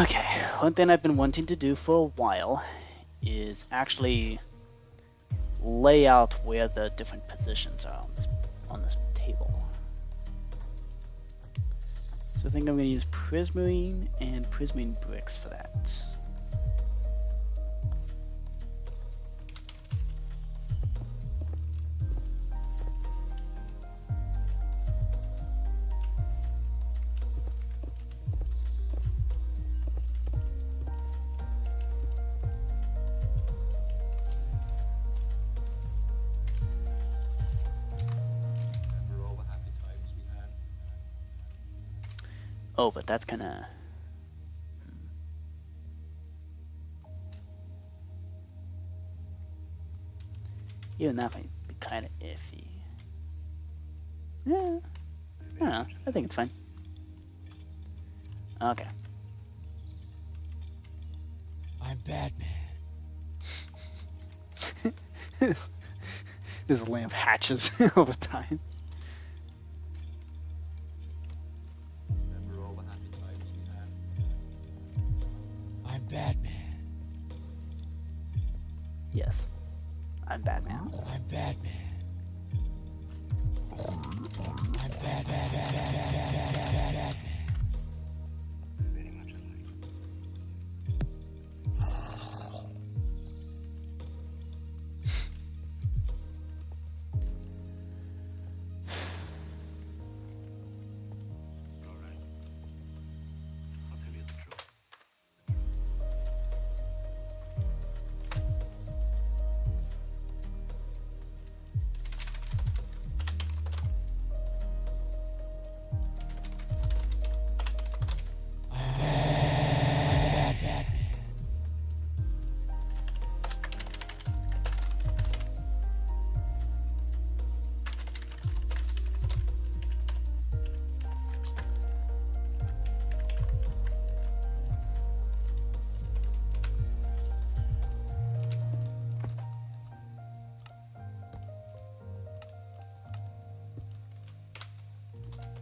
Okay, one thing I've been wanting to do for a while is actually lay out where the different positions are on this table. So I think I'm going to use prismarine and prismarine bricks for that. Oh, but that's kind of... Even that might be kind of iffy. Yeah, I don't know. I think it's fine. Okay. I'm Batman. This lamp hatches over time. I'm Batman. Yes, I'm Batman. I'm Batman. I'm Batman. Very much alike. All right. I'll tell you the truth.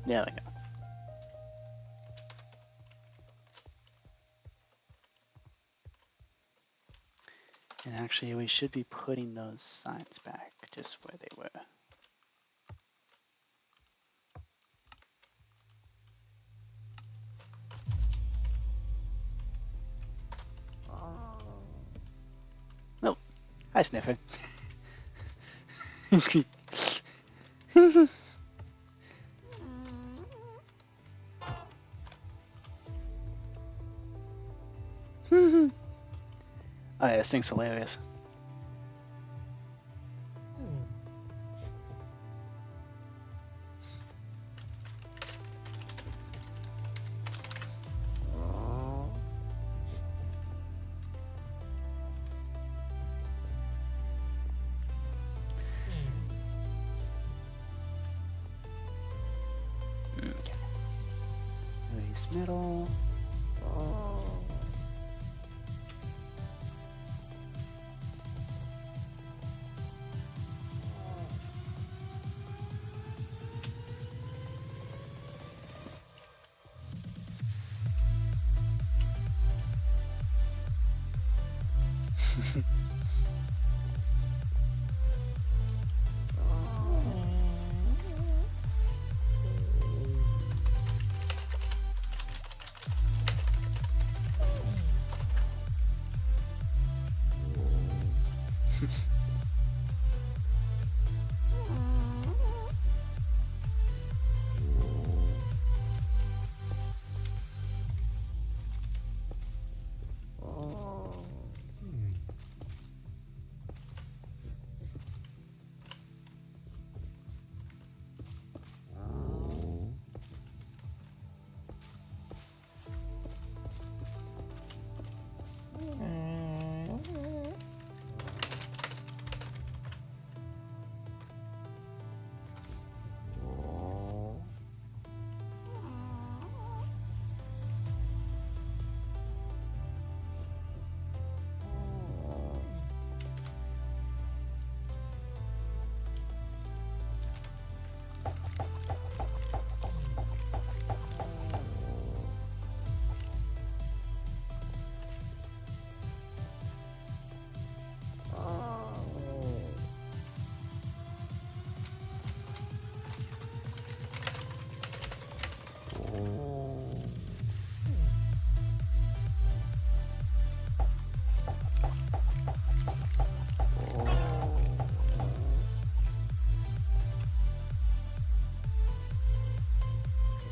There we go. And actually, we should be putting those signs back just where they were. Nope. Hi, Sniffer. Oh yeah, this thing's hilarious. Okay. Release middle.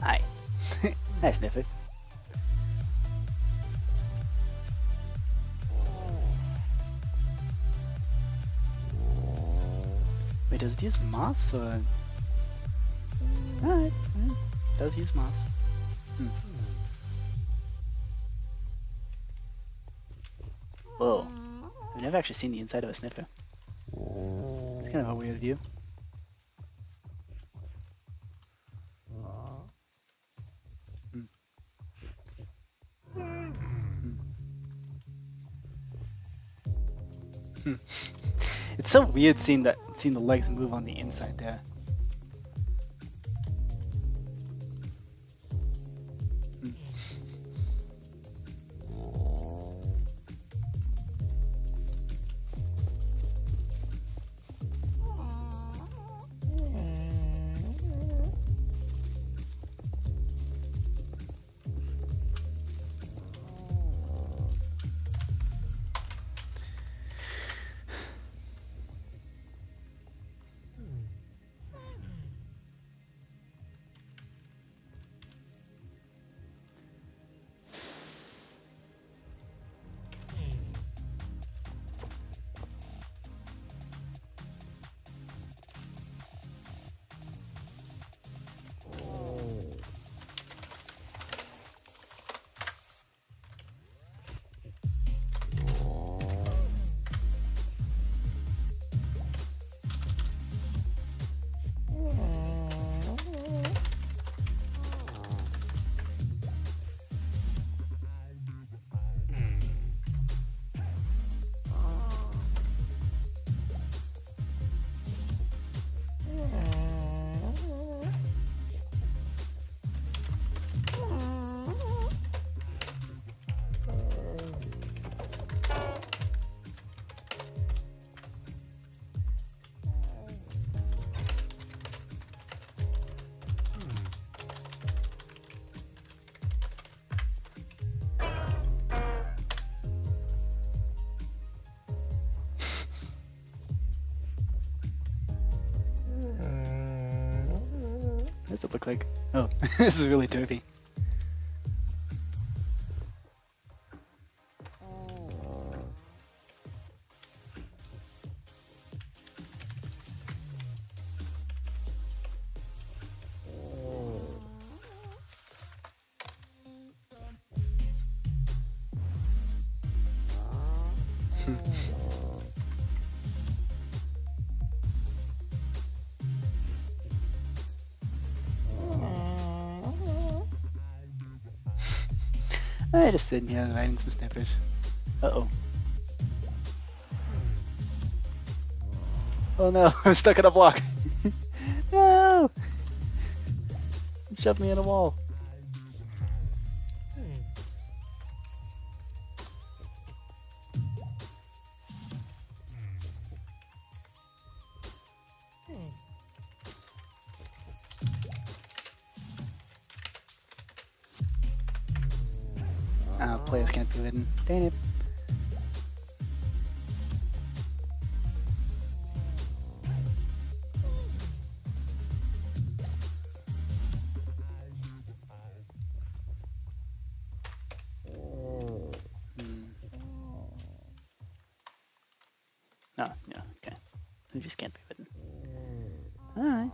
Hi. Hi, Sniffer. Wait, does it use moss or? Alright, does use moss. Whoa. I've never actually seen the inside of a sniffer. It's kind of a weird view. It's so weird seeing the legs move on the inside there. What does it look like? Oh, this is really derpy. I just sitting here riding some sniffers. Uh-oh. Oh no, I'm stuck in a block. No! It shoved me in a wall. Players can't be hidden. Dang it. No, okay. They just can't be hidden. Alright.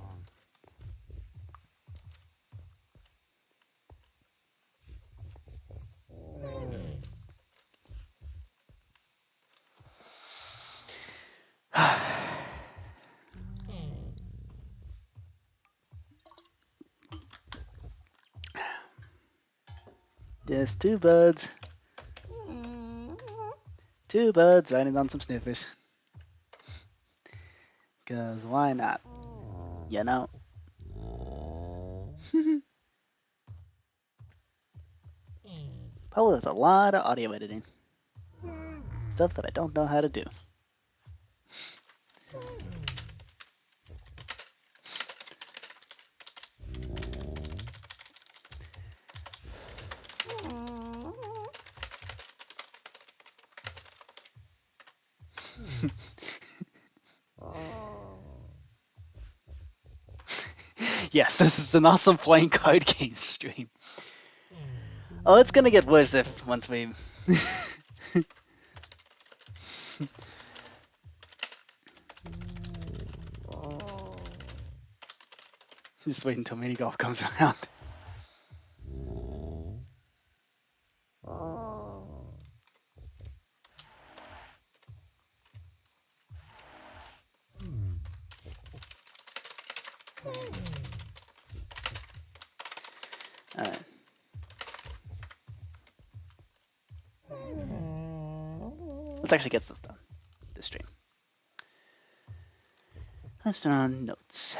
Just two buds. Two buds riding on some sniffers. Cause why not? You know? Probably with a lot of audio editing. Stuff that I don't know how to do. Yes, this is an awesome playing card game stream. Oh, it's gonna get worse if once we. Just wait until Minigolf comes around. Alright. Let's actually get stuff done this stream. Let's turn on notes.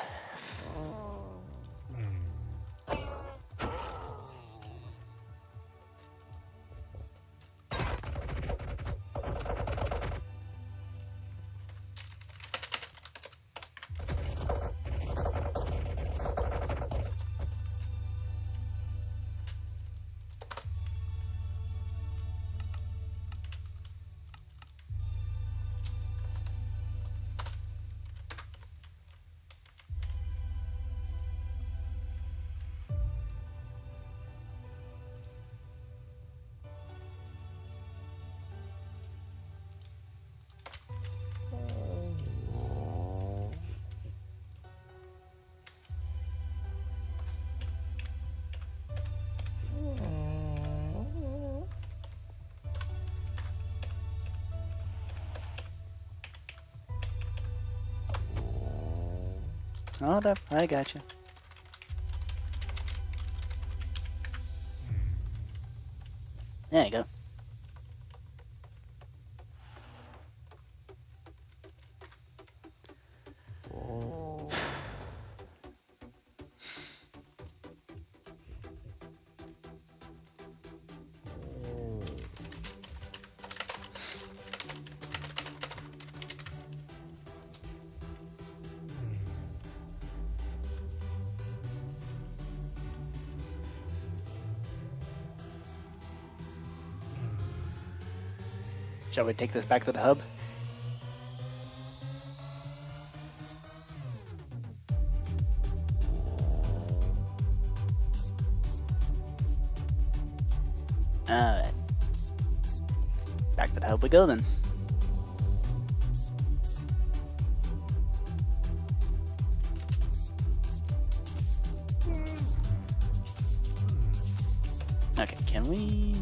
Hold up, I got you. There you go. Shall we take this back to the hub? Alright. Back to the hub we go then. Okay, can we...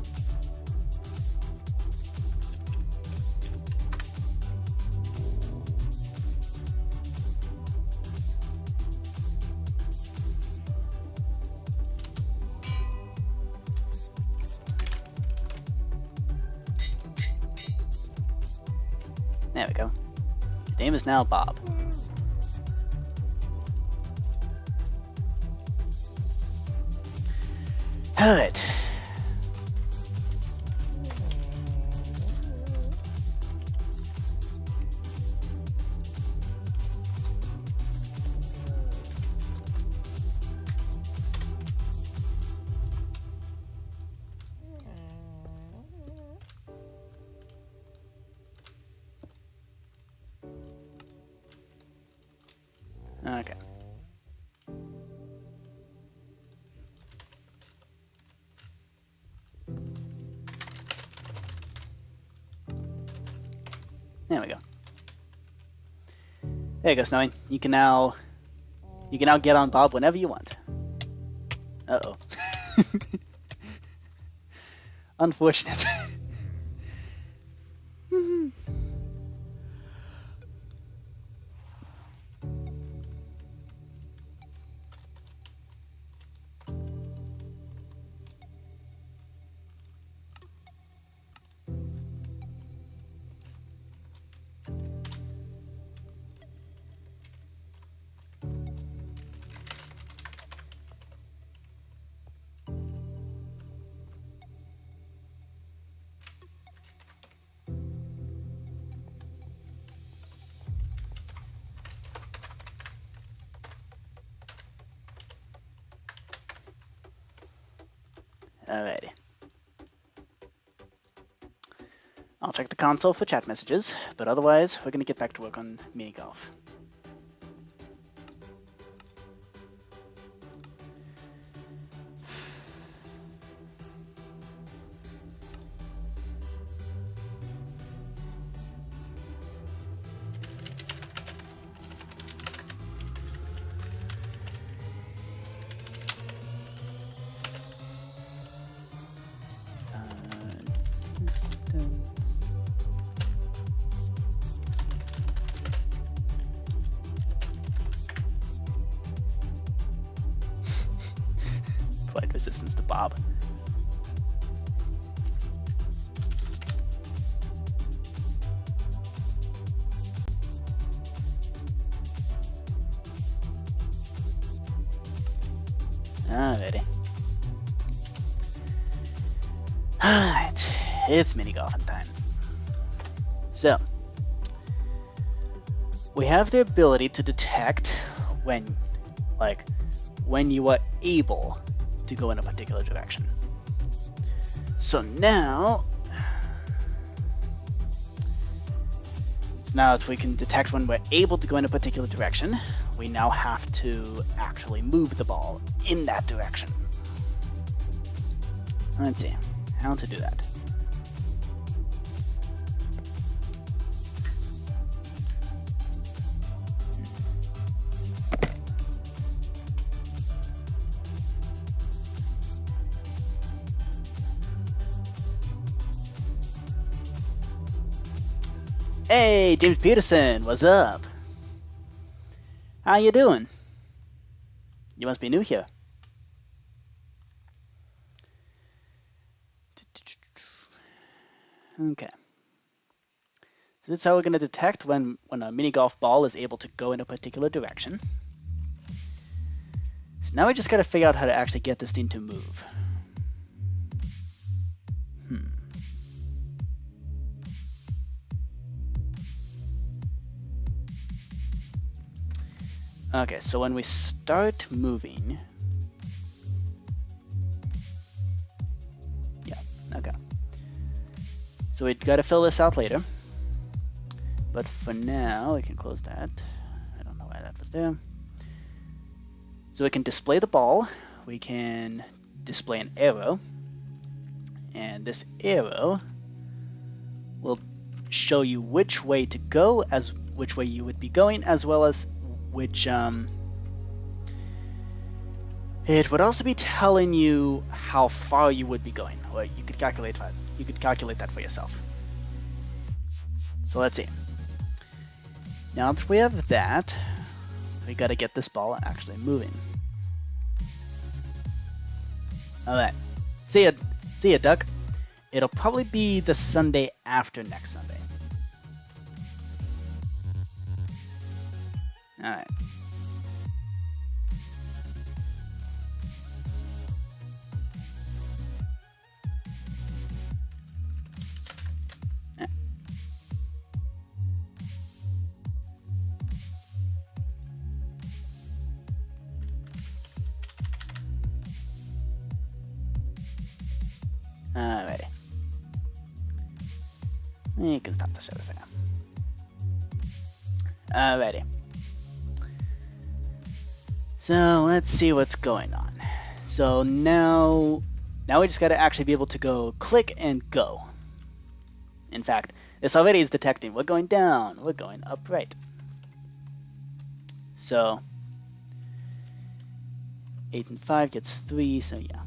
There we go. His name is now Bob. Alright. Okay. There we go. There you go, Snowy. You can now get on Bob whenever you want. Uh-oh. Unfortunate. Alrighty. I'll check the console for chat messages, but otherwise, we're gonna get back to work on Minigolf. Provide resistance to Bob. Alrighty. Alright, it's Minigolfing time. So, we have the ability to detect when you are able to go in a particular direction. So now if we can detect when we're able to go in a particular direction, we now have to actually move the ball in that direction. Let's see how to do that. Hey, James Peterson, what's up? How you doing? You must be new here. Okay. So this is how we're going to detect when a mini golf ball is able to go in a particular direction. So now we just got to figure out how to actually get this thing to move. Okay, so when we start moving... Yeah, okay. So we've got to fill this out later. But for now, we can close that. I don't know why that was there. So we can display the ball. We can display an arrow. And this arrow will show you which way to go, which way you would be going, as well as which it would also be telling you how far you would be going, or you could calculate that. You could calculate that for yourself. So let's see. Now that we have that, we got to get this ball actually moving. All right. See ya, Duck. It'll probably be the Sunday after next Sunday. Alright. Alrighty. You can stop the server for now. Alrighty. So let's see what's going on. So now we just gotta actually be able to go click and go. In fact, this already is detecting we're going down, we're going upright. So 8 and 5 gets 3, so yeah.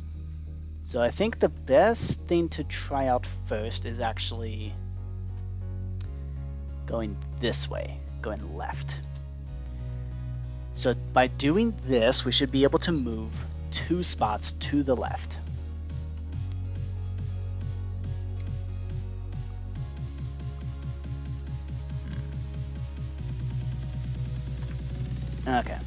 So I think the best thing to try out first is actually going this way, going left. So by doing this, we should be able to move 2 spots to the left. Okay.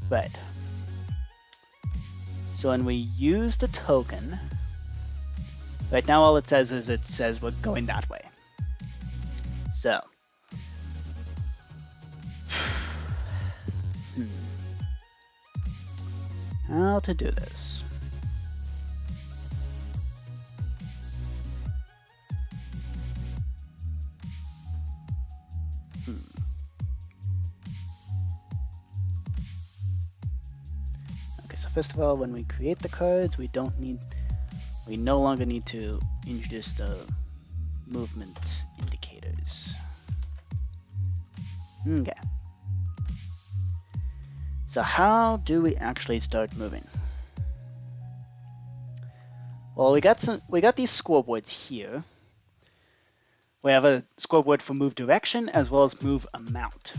Right. So when we use the token, right now all it says is we're going that way. So. How to do this? Okay, so first of all, when we create the cards, we no longer need to introduce the movement indicators. Okay. So how do we actually start moving? Well, we got these scoreboards here. We have a scoreboard for move direction as well as move amount.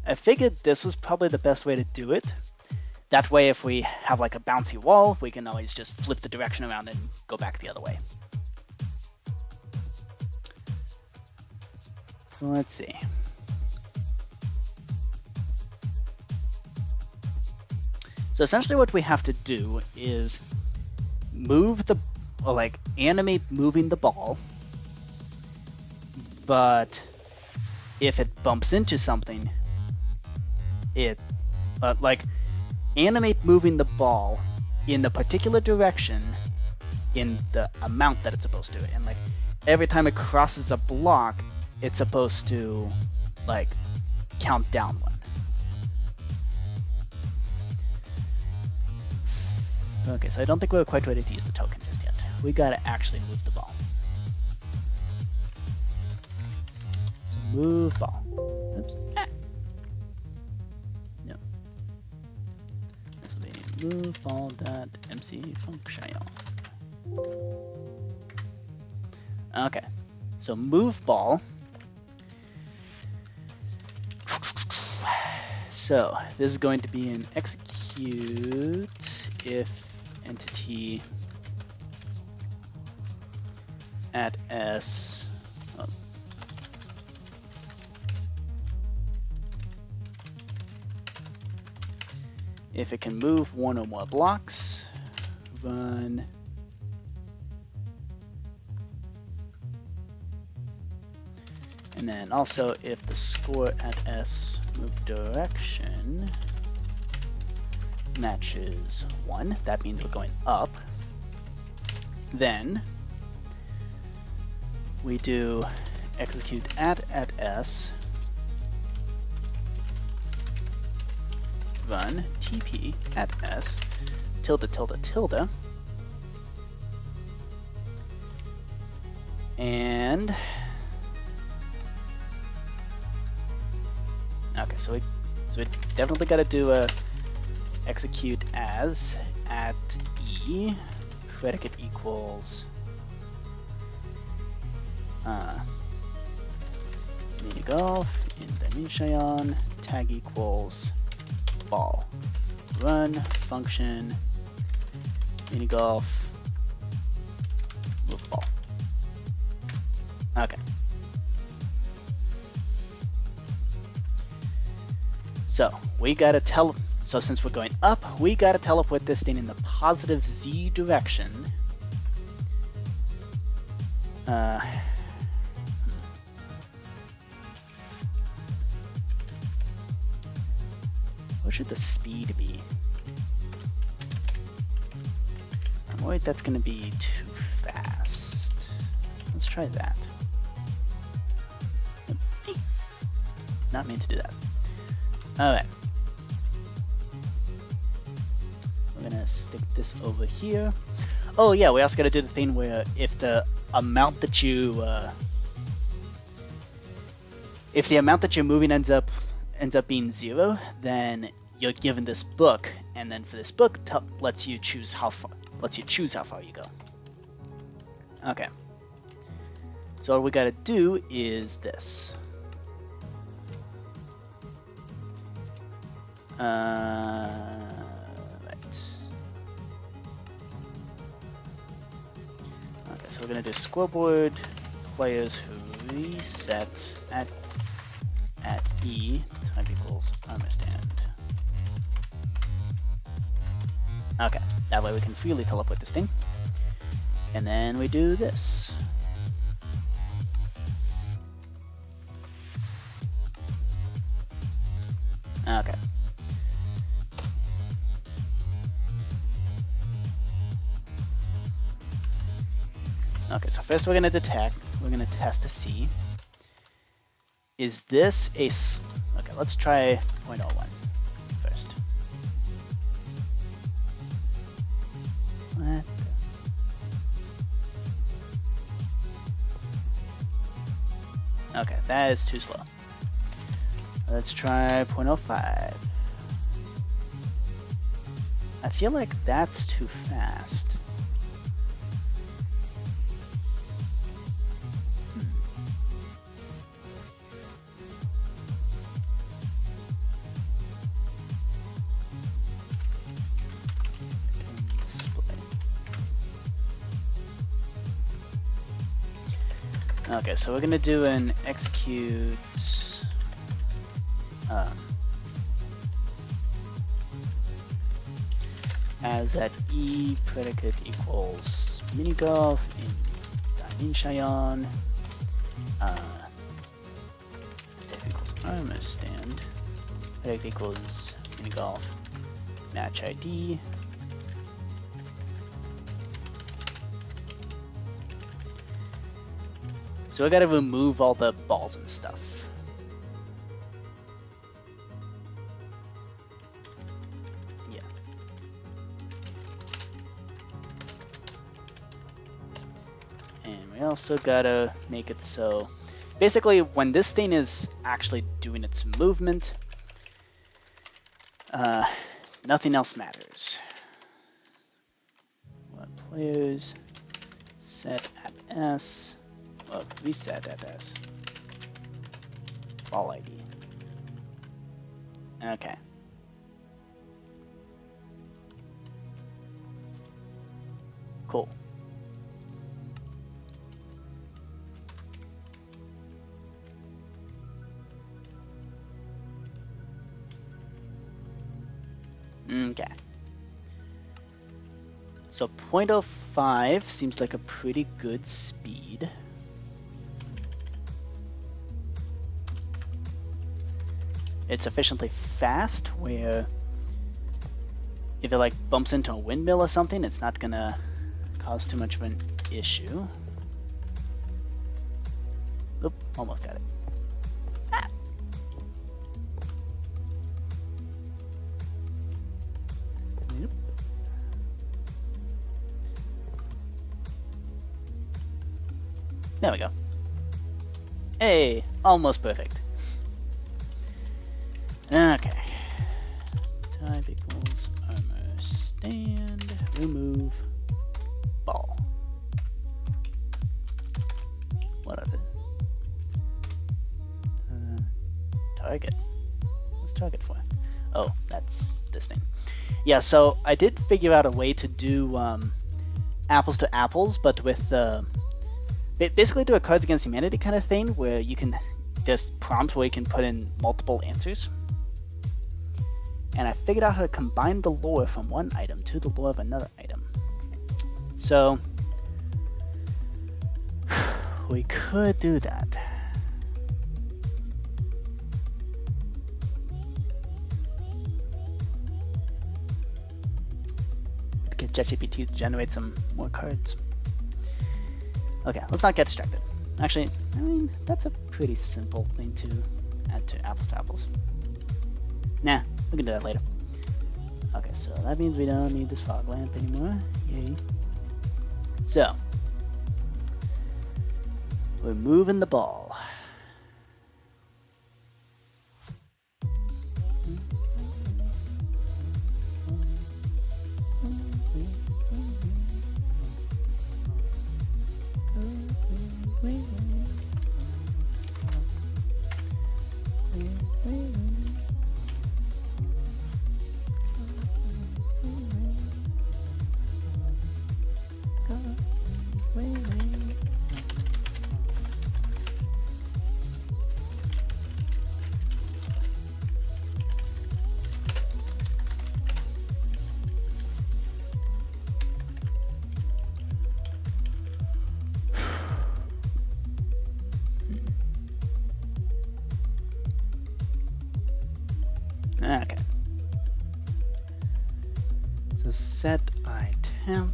I figured this was probably the best way to do it. That way, if we have like a bouncy wall, we can always just flip the direction around and go back the other way. So let's see. So essentially what we have to do is animate moving the ball, but if it bumps into something, animate moving the ball in the particular direction in the amount that it's supposed to. And like every time it crosses a block, it's supposed to like count down one. Okay, so I don't think we're quite ready to use the token just yet. We gotta actually move the ball. So move ball. Oops. Ah. No. This will be move ball.mc function. Okay. So move ball. So this is going to be an execute if entity at s. Oh. If it can move one or more blocks, run and then also if the score at s move direction matches 1, that means we're going up. Then we do execute at s, run tp at s tilde tilde tilde, and okay, so we definitely got to do a execute as at e predicate equals minigolf in dimension tag equals ball run function minigolf move ball. Okay. So we gotta so since we're going up, we gotta teleport this thing in the positive Z direction. What should the speed be? I'm worried that's gonna be too fast. Let's try that. Hey. Not meant to do that. Alright. We're gonna stick this over here. Oh yeah, we also gotta do the thing where if the amount that you if the amount that you're moving ends up being 0, then you're given this book, and then for this book lets you choose how far you go. Okay. So all we gotta do is this. Right. Okay, so we're gonna do scoreboard players who reset at E time equals armor stand. Okay, that way we can freely teleport this thing. And then we do this. Okay. Okay, so first we're gonna test to see. Is this a... Okay, let's try 0.01 first. What? Okay, that is too slow. Let's try 0.05. I feel like that's too fast. Okay, so we're gonna do an execute as at E predicate equals Minigolf in dimension predicate equals armor stand predicate equals Minigolf match ID. So I gotta remove all the balls and stuff. Yeah. And we also gotta make it so... Basically, when this thing is actually doing its movement, nothing else matters. What players set at S... Well, reset at S. Ball ID. Okay. Cool. Okay. So 0.05 seems like a pretty good speed. It's sufficiently fast where if it like bumps into a windmill or something, it's not gonna cause too much of an issue. Oop, almost got it. Ah. Yep. There we go. Hey, almost perfect. Okay. Type equals armor stand, remove ball. What of it? Target. What's target for? Oh, that's this thing. Yeah, so I did figure out a way to do apples to apples, but with basically do a Cards Against Humanity kind of thing where you can, there's prompts where you can put in multiple answers. and I figured out how to combine the lore from one item to the lore of another item. So we could do that. Get ChatGPT to generate some more cards. Okay, let's not get distracted. Actually, I mean, that's a pretty simple thing to add to apples. Nah, we can do that later. Okay, so that means we don't need this fog lamp anymore. Yay. So, we're moving the ball. Okay. So set itemp.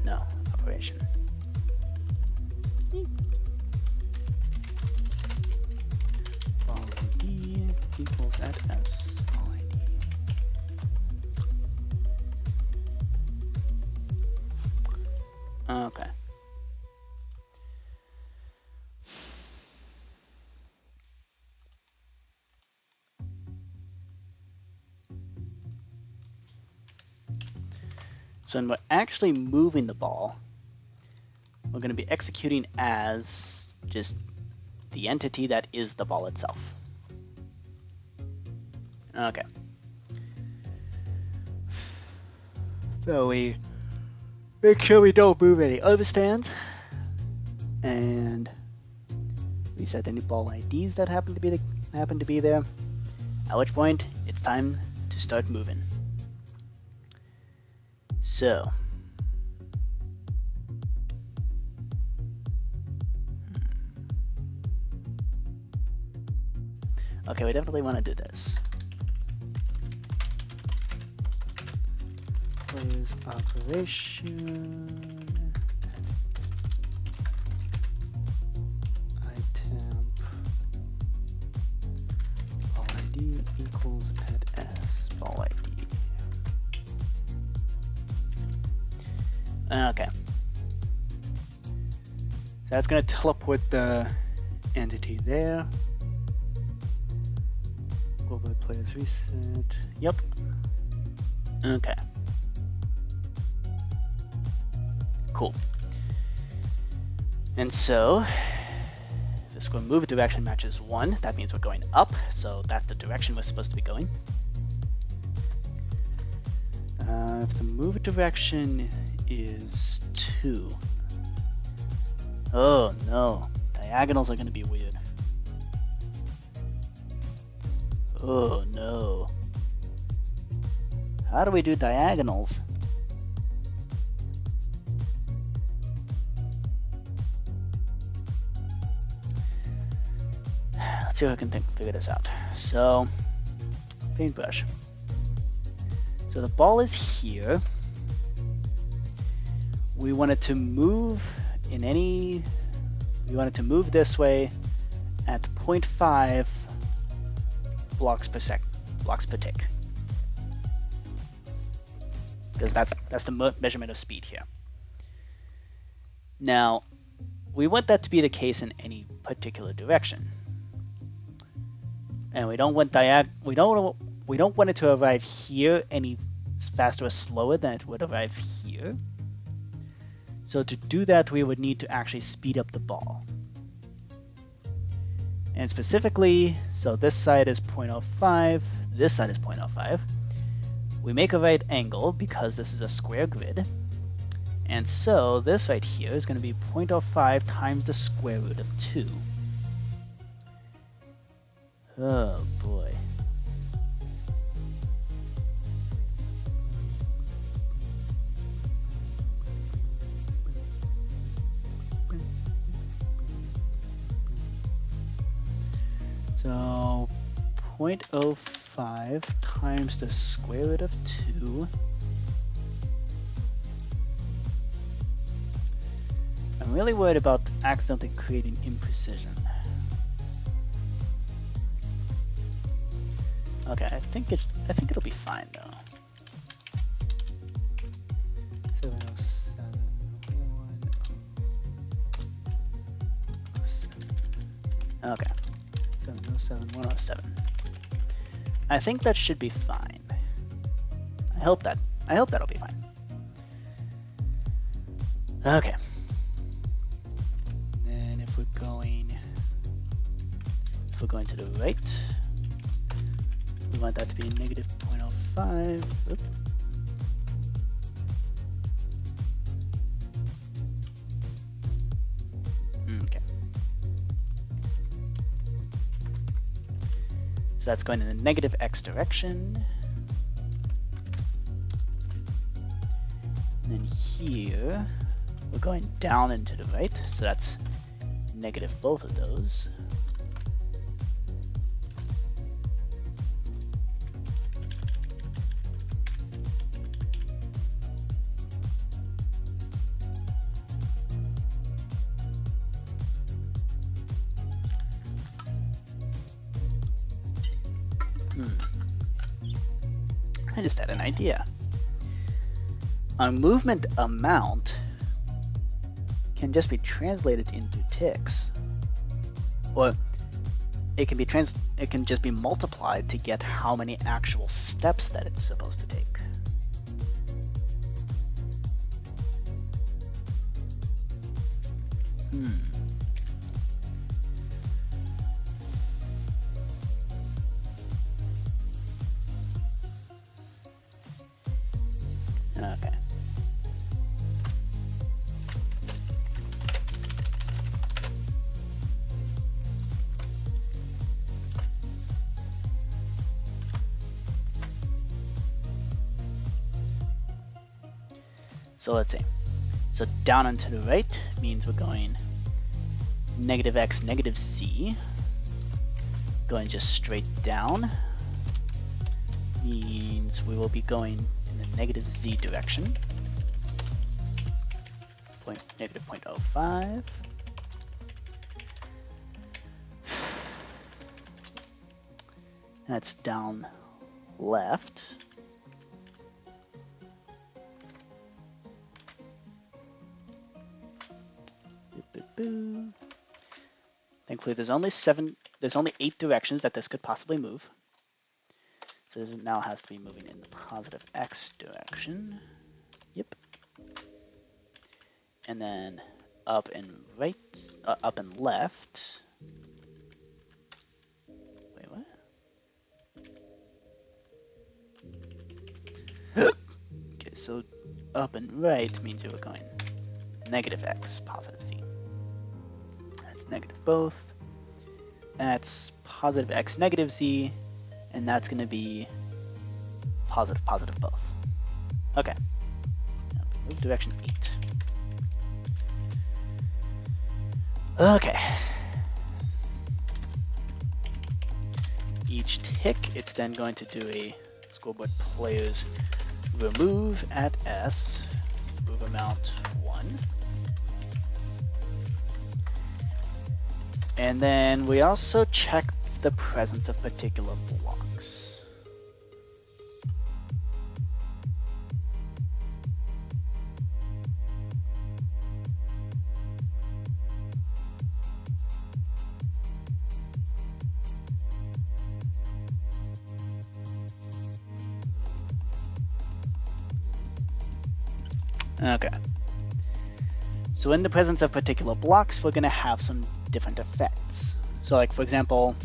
No, operation. Ball ID equals at S. Ball ID. Okay. So when we're actually moving the ball, we're going to be executing as just the entity that is the ball itself. Okay. So we make sure we don't move any overstands, and we set any ball IDs that happen to be there. At which point, it's time to start moving. So, okay, we definitely want to do this. Plays operation item ball ID equals pet s ball ID. Okay. So that's going to teleport the entity there. Global players reset. Yep. Okay. Cool. And so, if this going move direction matches 1, that means we're going up. So that's the direction we're supposed to be going. If the move direction is 2. Oh no, diagonals are going to be weird. Oh no. How do we do diagonals? Let's see if I can figure this out. So, paintbrush. So the ball is here. We want it to move we want it to move this way at 0.5 blocks per tick. Because that's the measurement of speed here. Now, we want that to be the case in any particular direction. And we don't want we don't want it to arrive here any faster or slower than it would arrive here. So to do that, we would need to actually speed up the ball. And specifically, so this side is 0.05, this side is 0.05. We make a right angle because this is a square grid. And so this right here is going to be 0.05 times the square root of 2. Oh boy. So 0.05 times the square root of 2. I'm really worried about accidentally creating imprecision. Okay, I think it'll be fine though. 707.107. Okay. 707.107. I think that should be fine. I hope that'll be fine. Okay. Then if we're going to the right, we want that to be negative 0.05. Oops. Okay. So that's going in the negative x direction. And then here, we're going down and to the right, so that's negative both of those. I just had an idea. Our movement amount can just be translated into ticks, or it can just be multiplied to get how many actual steps that it's supposed to take. Okay. So let's see. So down and to the right means we're going negative x, negative c. Going just straight down means we will be going in the negative z direction. Negative 0.05. That's down left. Thankfully, there's only 8 directions that this could possibly move. So this now has to be moving in the positive x direction. Yep. And then up and right, up and left. Wait, what? Okay, so up and right means we're going negative x, positive z. That's negative both. That's positive x, negative z, and that's going to be positive, positive both. Okay. Now we move direction 8. Okay. Each tick, it's then going to do a scoreboard players remove at S, move amount 1. And then we also check the presence of particular blocks. Okay. So in the presence of particular blocks, we're going to have some different effects. So like, for example,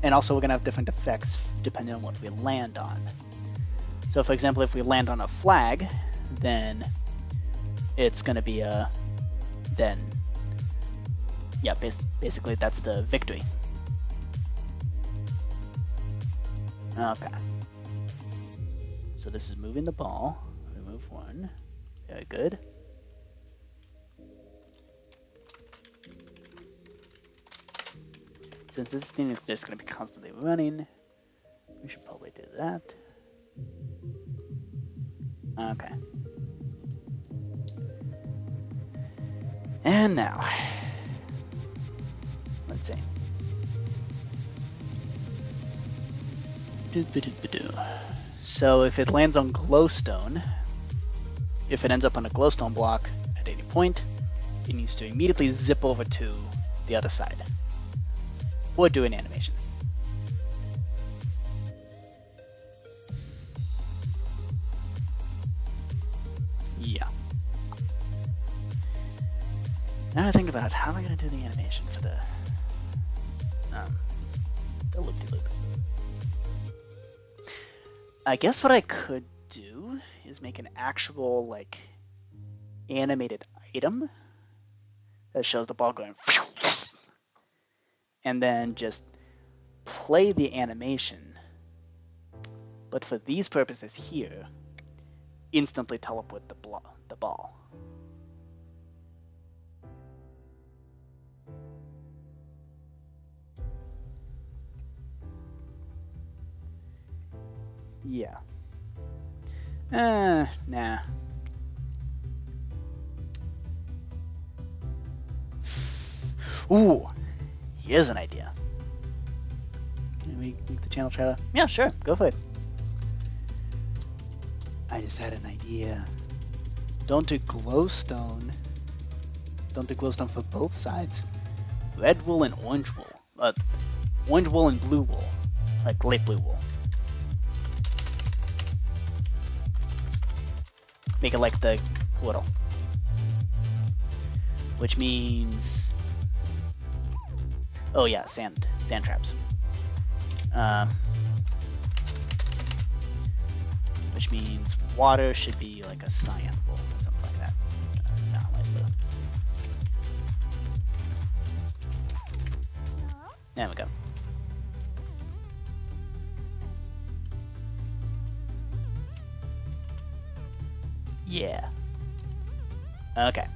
and also we're going to have different effects depending on what we land on. So for example, if we land on a flag, then it's going to be a, then, yeah, basically that's the victory. Okay. So this is moving the ball. Remove one. Very good. Since this thing is just going to be constantly running, we should probably do that. Okay. And now, let's see. So if it lands on glowstone, if it ends up on a glowstone block at any point, it needs to immediately zip over to the other side. Or do an animation. Yeah. Now I think about it, how am I going to do the animation for the loop-de-loop? I guess what I could do is make an actual, like, animated item that shows the ball going and then just play the animation, but for these purposes here, instantly teleport the ball. Yeah. Nah. Ooh, here's an idea. Can we make the channel try to? Yeah, sure, go for it. I just had an idea. Don't do glowstone. Don't do glowstone for both sides. Red wool and orange wool. Orange wool and blue wool. Like light blue wool. Make it like the portal. Which means... Oh yeah, sand traps. Which means water should be like a cyan wool, something like that. Not light blue. There we go. Yeah. Okay.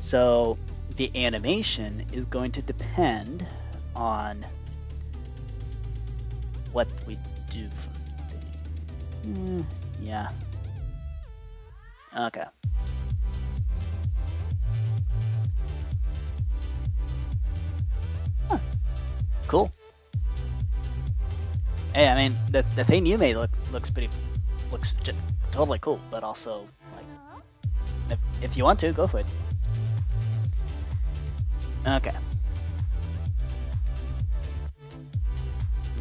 So the animation is going to depend on what we do from the... yeah. Okay. Huh. Cool. Hey, I mean, the thing you made looks totally cool, but also, like, if you want to, go for it. Okay.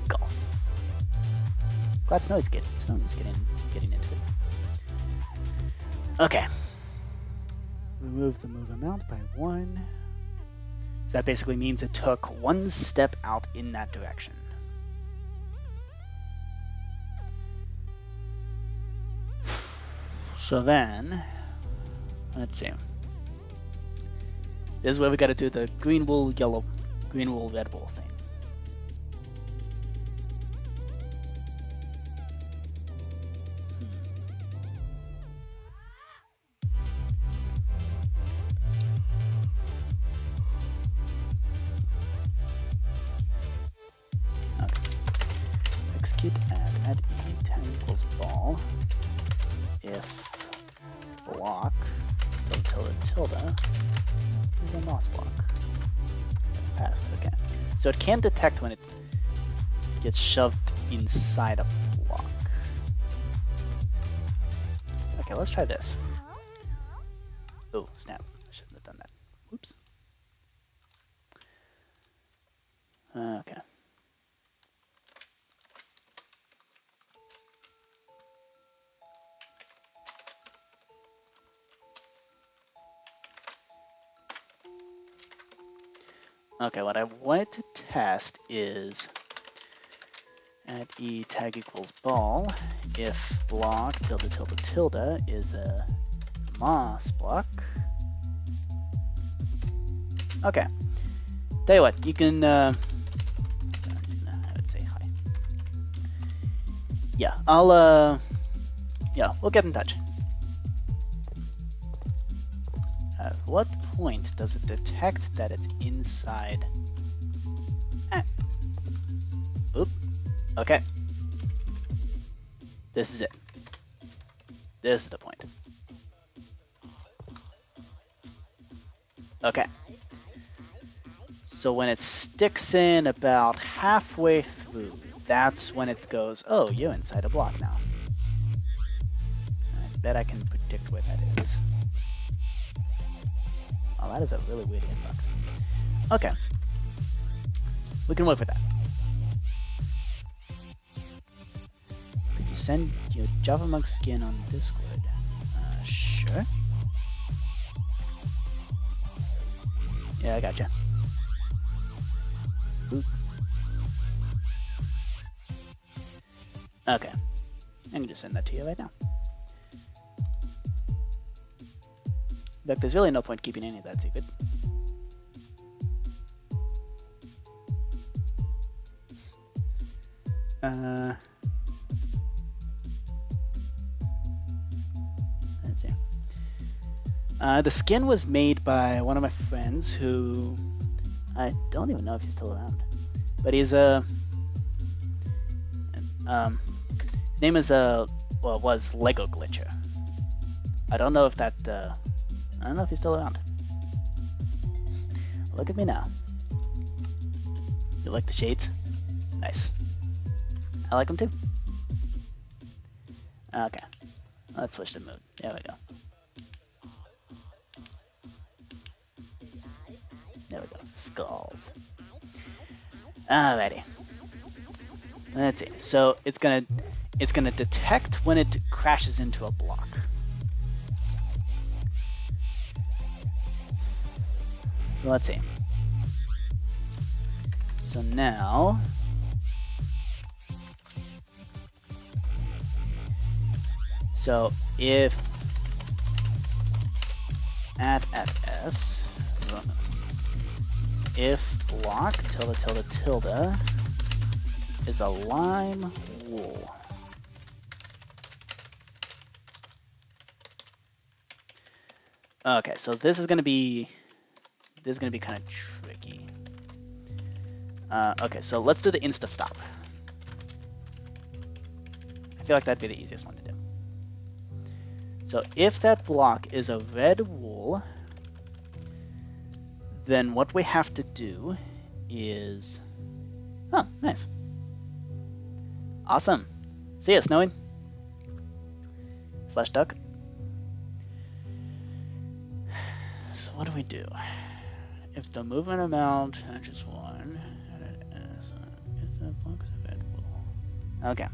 Golf. Glad Snowy's getting into it. Okay. Remove the move amount by 1. So that basically means it took 1 step out in that direction. So then, let's see. This is where we gotta do the green wool, red wool thing. Okay. Execute add e 10 equals ball. If block tilde is a moss block. That's passed, okay. So it can detect when it gets shoved inside a block. Okay, let's try this. Oh, snap. I shouldn't have done that. Whoops. Okay. Okay, what I wanted to test is add e tag equals ball if block tilde is a moss block. Okay. Tell you what, you can. I would say hi. Yeah, I'll. Yeah, we'll get in touch. At what point does it detect that it's inside? Oop. Okay. This is it. This is the point. Okay. So when it sticks in about halfway through, that's when it goes, oh, you're inside a block now. I bet I can predict where that is. Oh, that is a really weird hitbox. Okay. We can work with that. Could you send your Javamonk skin on Discord? Sure. Yeah, I gotcha. Oop. Okay. I can just send that to you right now. Look, there's really no point keeping any of that secret. Let's see. The skin was made by one of my friends who I don't even know if he's still around, but he's a his name is was Lego Glitcher. I don't know if that I don't know if he's still around. Look at me now. You like the shades? Nice. I like them too. Okay. Let's switch the mood. There we go. There we go. Skulls. Alrighty. Let's see. So it's gonna detect when it crashes into a block. So let's see. So now if at s if block tilde is a lime wool. Okay, so this is gonna be kind of tricky. Okay, so let's do the insta stop. I feel like that'd be the easiest one to do. So if that block is a red wool, then what we have to do is... Oh, nice. Awesome. See ya, Snowy. / duck. So what do we do? If the movement amount matches 1, is that block a red wool? Okay.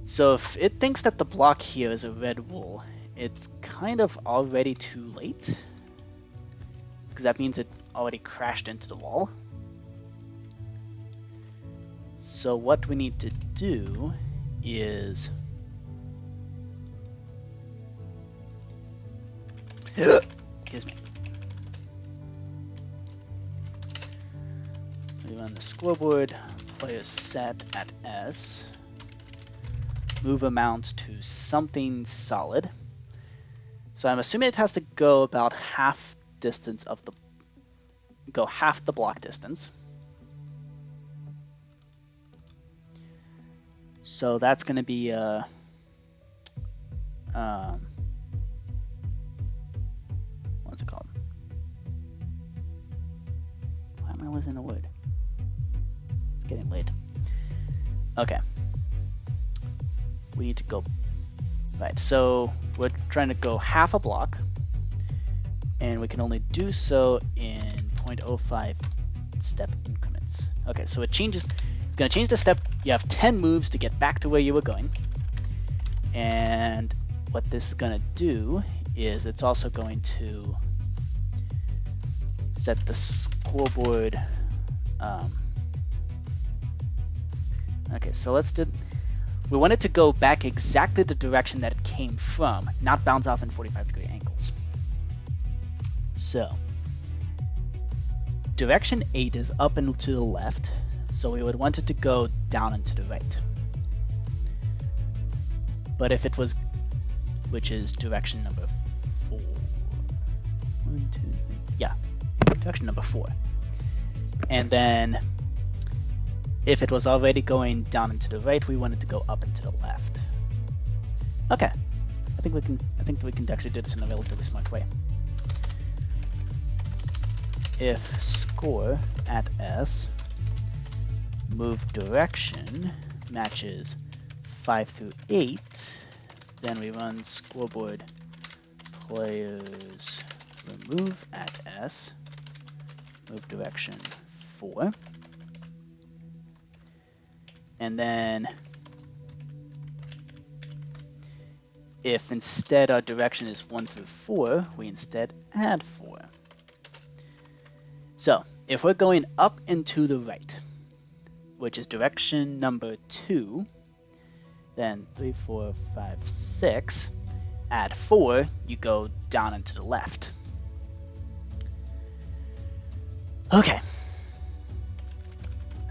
So if it thinks that the block here is a red wool, it's kind of already too late, because that means it already crashed into the wall. So what we need to do is excuse me. We run the scoreboard, player set at S, move amount to something solid. So I'm assuming it has to go about half distance of the, half the block distance. So that's going to be what's it called? Why am I losing the word? It's getting late. Okay. We need to go right. So we're trying to go half a block, and we can only do so in 0.05 step increments. Okay, so it changes. It's going to change the step. You have 10 moves to get back to where you were going. And what this is going to do is it's also going to set the scoreboard. Okay, so let's do. We want it to go back exactly the direction that it came from, not bounce off in 45-degree angles. So direction 8 is up and to the left, so we would want it to go down and to the right. But if it was, which is direction number 4. 1, 2, 3. Yeah, direction number 4. And then if it was already going down and to the right, we want it to go up and to the left. Okay. I think we can actually do this in a relatively smart way. If score at S move direction matches 5 through 8, then we run scoreboard players remove at S move direction 4, and then if instead our direction is 1 through 4, we instead add 4. So if we're going up and to the right, which is direction number 2, then 3, 4, 5, 6, add 4, you go down and to the left. Okay.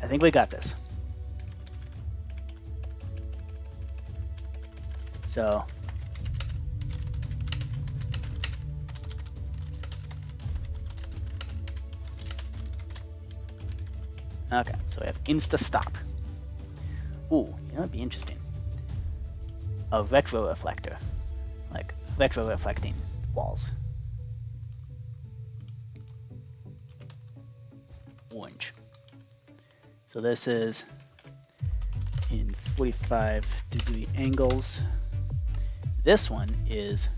I think we got this. So okay, so we have insta stop. Ooh, you know, it'd be interesting. A retro reflector, like retro reflecting walls. Orange. So this is in 45-degree angles. This one is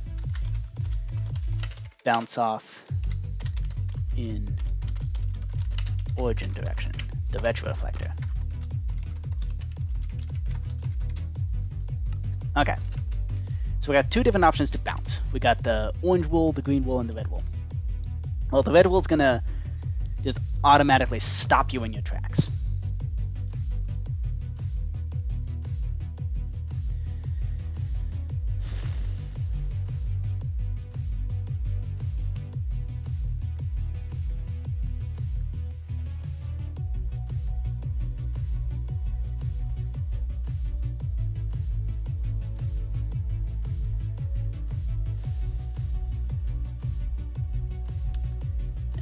bounce off in origin direction, the retro reflector. Okay, so we got two different options to bounce. We got the orange wool, the green wool, and the red wool. Well, the red wool is gonna just automatically stop you in your tracks.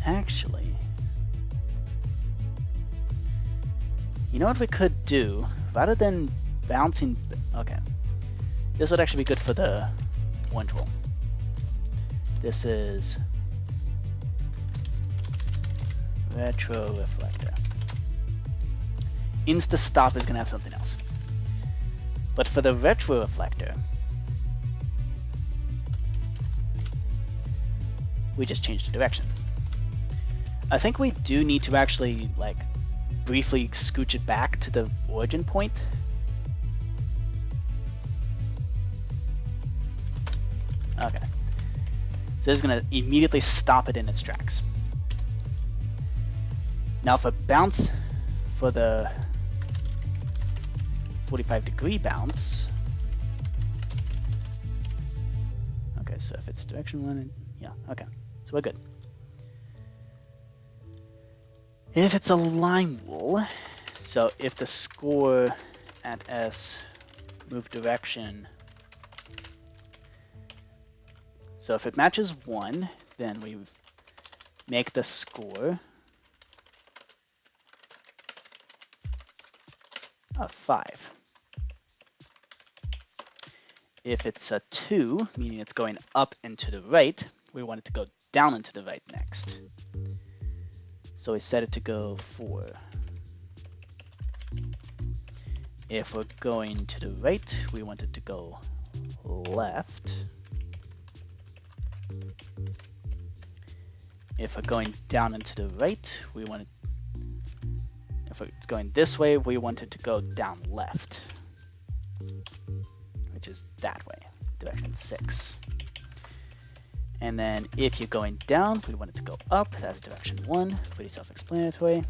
Actually, you know what we could do? Rather than bouncing... Okay. This would actually be good for the orange wool. This is retro reflector. Insta stop is going to have something else. But for the retro reflector, we just changed the direction. I think we do need to actually, like, briefly scooch it back to the origin point. Okay. So this is going to immediately stop it in its tracks. Now for bounce, for the 45-degree bounce. Okay, so if it's direction 1, yeah, okay. So we're good. If it's a line wool, so if the score at S move direction, so if it matches 1, then we make the score a 5. If it's a 2, meaning it's going up and to the right, we want it to go down and to the right next. So we set it to go 4. If we're going to the right, we want it to go left. If we're going down and to the right, we want it, if it's going this way, we want it to go down left, which is that way, direction 6. And then if you're going down, we want it to go up. That's direction 1. Pretty self-explanatory.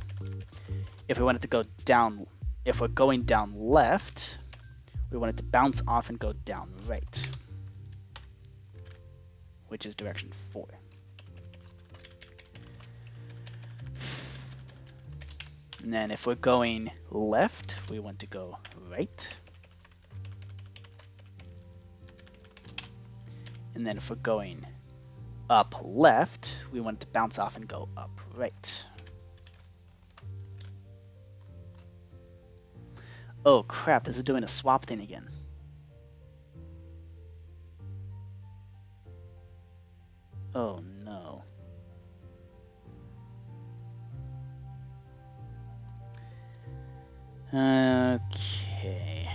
If we want it to go down, if we're going down left, we want it to bounce off and go down right, which is direction 4. And then if we're going left, we want to go right. And then if we're going up left, we want to bounce off and go up right. Oh crap, this is doing a swap thing again. Oh no. Okay.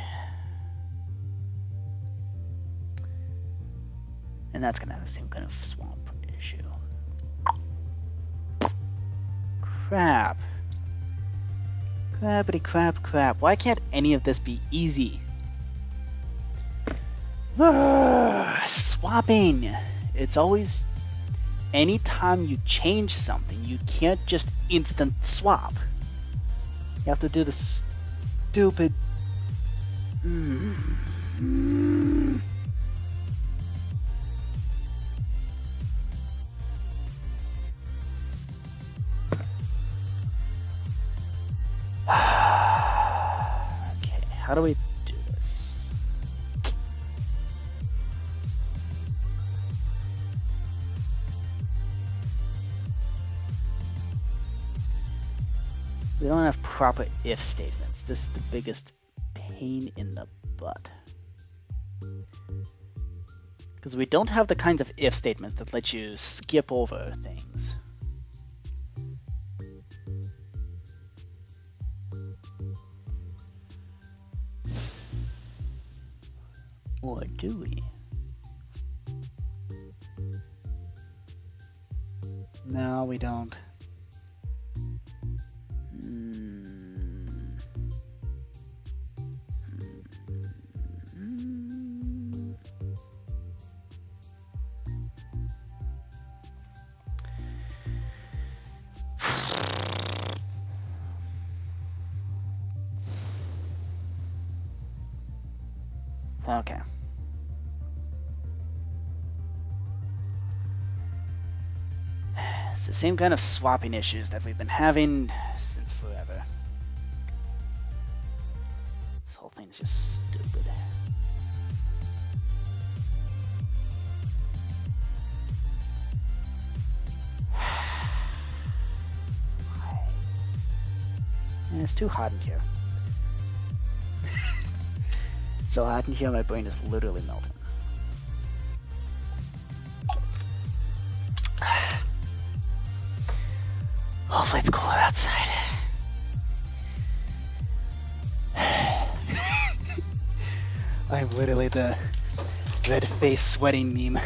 And that's gonna have the same kind of swamp issue. Crap. Crappity crap crap. Why can't any of this be easy? Swapping. It's always... Anytime you change something, you can't just instant swap. You have to do this stupid... Okay, how do we do this? We don't have proper if statements. This is the biggest pain in the butt. Because we don't have the kinds of if statements that let you skip over things. Or do we? No, we don't. Okay. It's the same kind of swapping issues that we've been having since forever. This whole thing is just stupid. And it's too hot in here. It's so hot in here, my brain is literally melting. Hopefully it's cooler outside. I'm literally the red face sweating meme.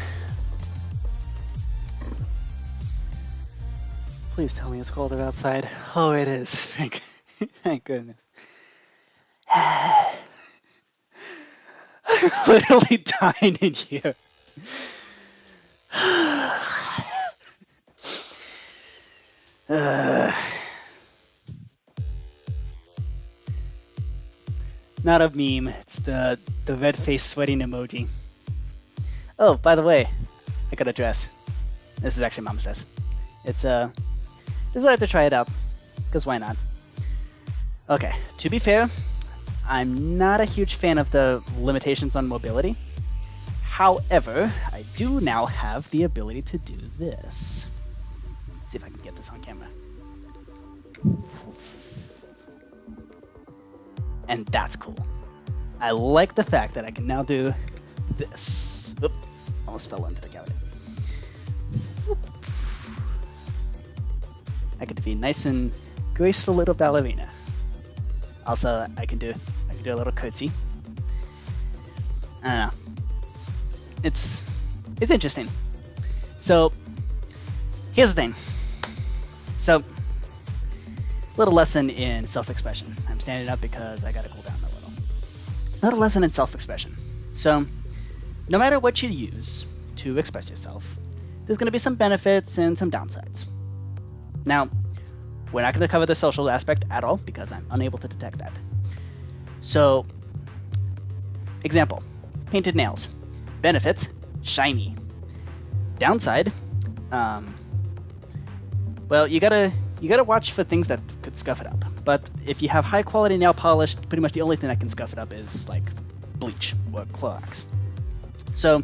Please tell me it's colder outside. Oh, it is. Thank goodness. I'm literally dying in here. Not a meme, it's the red face sweating emoji. Oh, by the way, I got a dress. This is actually mom's dress. It's decided to try it out, because why not? Okay, to be fair, I'm not a huge fan of the limitations on mobility. However, I do now have the ability to do this. Let's see if I can get this on camera. And that's cool. I like the fact that I can now do this. Oop, almost fell into the gallery. I get to be nice and graceful little ballerina. Also, I can do a little curtsy. I don't know. It's interesting. So here's the thing. So little lesson in self-expression. I'm standing up because I gotta cool down a little. Little lesson in self-expression. So no matter what you use to express yourself, there's gonna be some benefits and some downsides. Now, we're not gonna cover the social aspect at all because I'm unable to detect that. So, example, painted nails. Benefits, shiny. Downside, well, you gotta watch for things that could scuff it up. But if you have high quality nail polish, pretty much the only thing that can scuff it up is like bleach or Clorox. So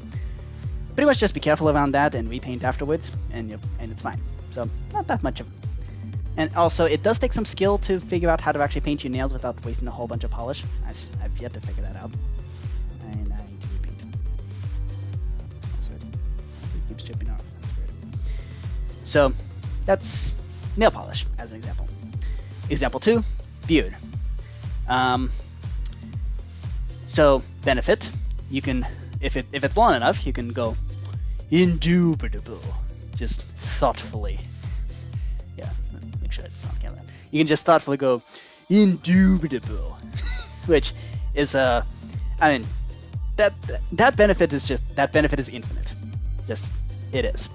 pretty much just be careful around that and repaint afterwards, and it's fine. So not that much of. And also, it does take some skill to figure out how to actually paint your nails without wasting a whole bunch of polish. I've yet to figure that out. And I need to repaint. That's weird. It keeps chipping off. That's weird. So that's nail polish as an example. Example 2, beard. So benefit, you can, if it's long enough, you can go indubitable, just thoughtfully. Yeah, make sure it's on camera. You can just thoughtfully go indubitable, which is I mean, that benefit is infinite. Just it is.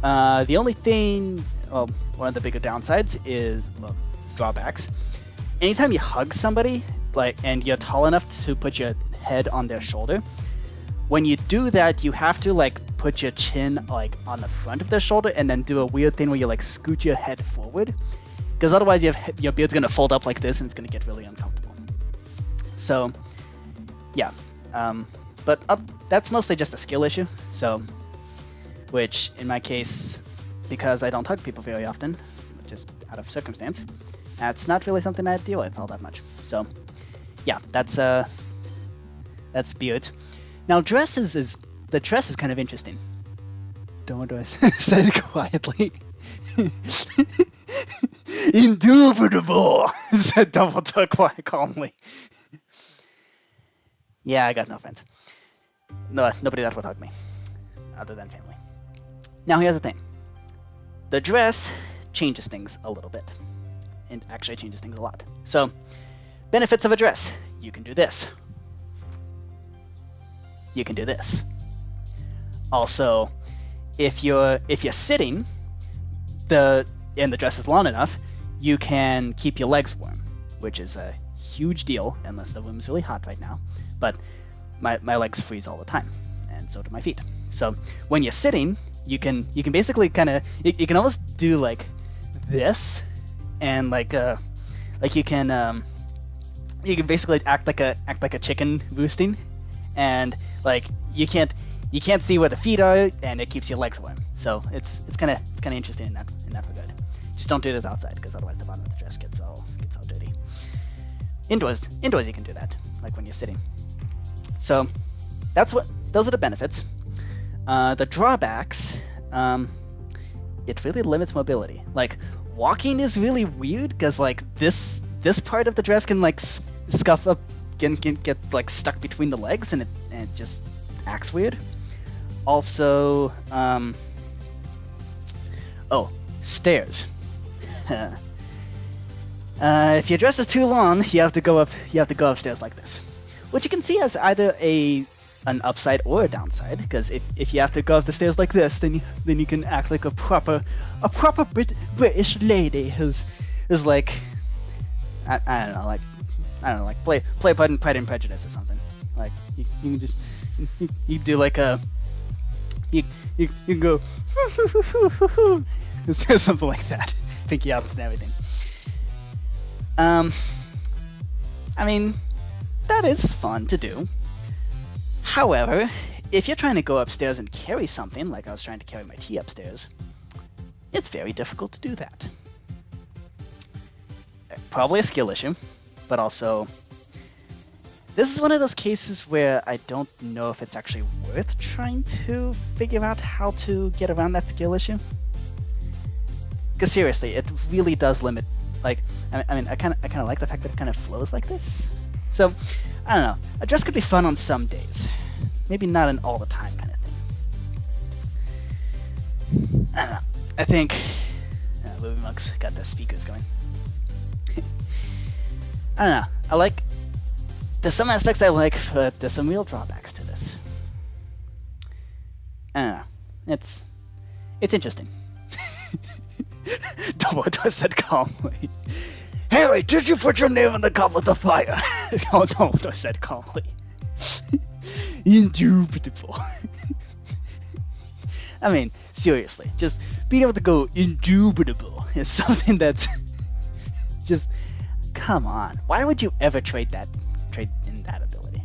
The only thing, well, one of the bigger downsides is, well, drawbacks. Anytime you hug somebody, like, and you're tall enough to put your head on their shoulder, when you do that, you have to like put your chin like on the front of their shoulder and then do a weird thing where you like scoot your head forward, because otherwise your beard's gonna fold up like this and it's gonna get really uncomfortable. So yeah, but that's mostly just a skill issue. So, which in my case, because I don't hug people very often, just out of circumstance, that's not really something I deal with all that much. So yeah, that's beards. Now dresses is kind of interesting. Don't I said it quietly. Indubitable, said Dumbledore quite calmly. Yeah, I got no friends. No, nobody that would hug me, other than family. Now here's the thing. The dress changes things a little bit. It actually changes things a lot. So, benefits of a dress. You can do this. You can do this. Also, if you're sitting, and the dress is long enough, you can keep your legs warm, which is a huge deal unless the room is really hot right now. But my legs freeze all the time, and so do my feet. So when you're sitting, you can basically kind of you can almost do like this, and like you can basically act like a chicken roosting, and like you can't see where the feet are, and it keeps your legs warm. So it's kind of interesting in that regard. Just don't do this outside, because otherwise the bottom of the dress gets all dirty. Indoors you can do that, like when you're sitting. So those are the benefits. The drawbacks, it really limits mobility. Like walking is really weird, because like this part of the dress can like scuff up, can get like stuck between the legs, and it just acts weird. Also, stairs. If your dress is too long, you have to go upstairs like this, which you can see as either an upside or a downside, because if you have to go up the stairs like this, then you can act like a proper British lady who's like I don't know, like play Pride and Prejudice or something. Like you can just you do like a you can go something like that, pinky outs and everything. I mean, that is fun to do. However, if you're trying to go upstairs and carry something, like I was trying to carry my tea upstairs, it's very difficult to do that. Probably a skill issue, but also, this is one of those cases where I don't know if it's actually worth trying to figure out how to get around that skill issue. Because seriously, it really does limit. Like, I mean, I kind of like the fact that it kind of flows like this. So, I don't know. A dress could be fun on some days, maybe not an all the time kind of thing. I don't know. I think Livestream's got the speakers going. I don't know. There's some aspects I like, but there's some real drawbacks to this. I don't know. It's interesting. Dumbledore said calmly. Harry, did you put your name in the goblet of fire? Dumbledore said calmly. Indubitable. I mean, seriously, just being able to go indubitable is something that's just, Come on. Why would you ever trade in that ability?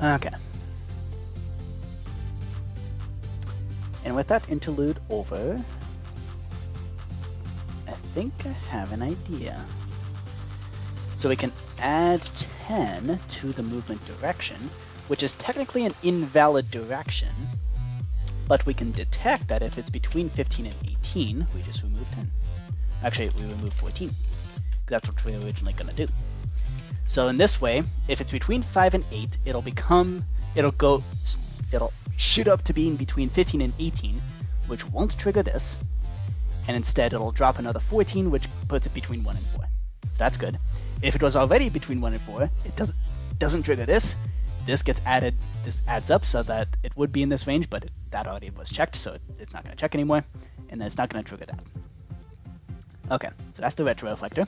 Okay. And with that interlude over, I think I have an idea. So we can add 10 to the movement direction, which is technically an invalid direction, but we can detect that if it's between 15 and 18, we just remove 10. Actually, we remove 14, because that's what we were originally going to do. So in this way, if it's between 5 and 8, it'll shoot up to being between 15 and 18, which won't trigger this, and instead it'll drop another 14, which puts it between 1 and 4. So that's good. If it was already between 1 and 4, it doesn't trigger this. This gets added, this adds up so that it would be in this range, but that already was checked, so it's not going to check anymore, and then it's not going to trigger that. Okay, so that's the retro reflector.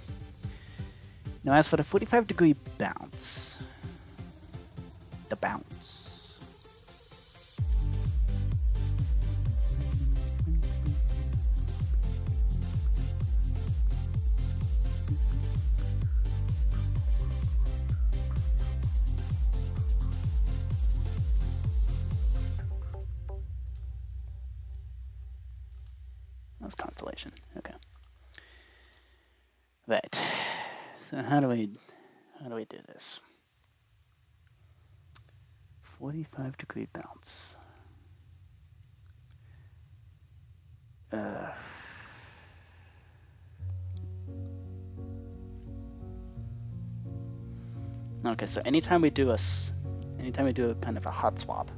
Now as for the 45-degree bounce, the bounce. That's constellation. Okay. Right. So how do we do this? 45-degree bounce. Okay, so anytime we do a kind of a hot swap.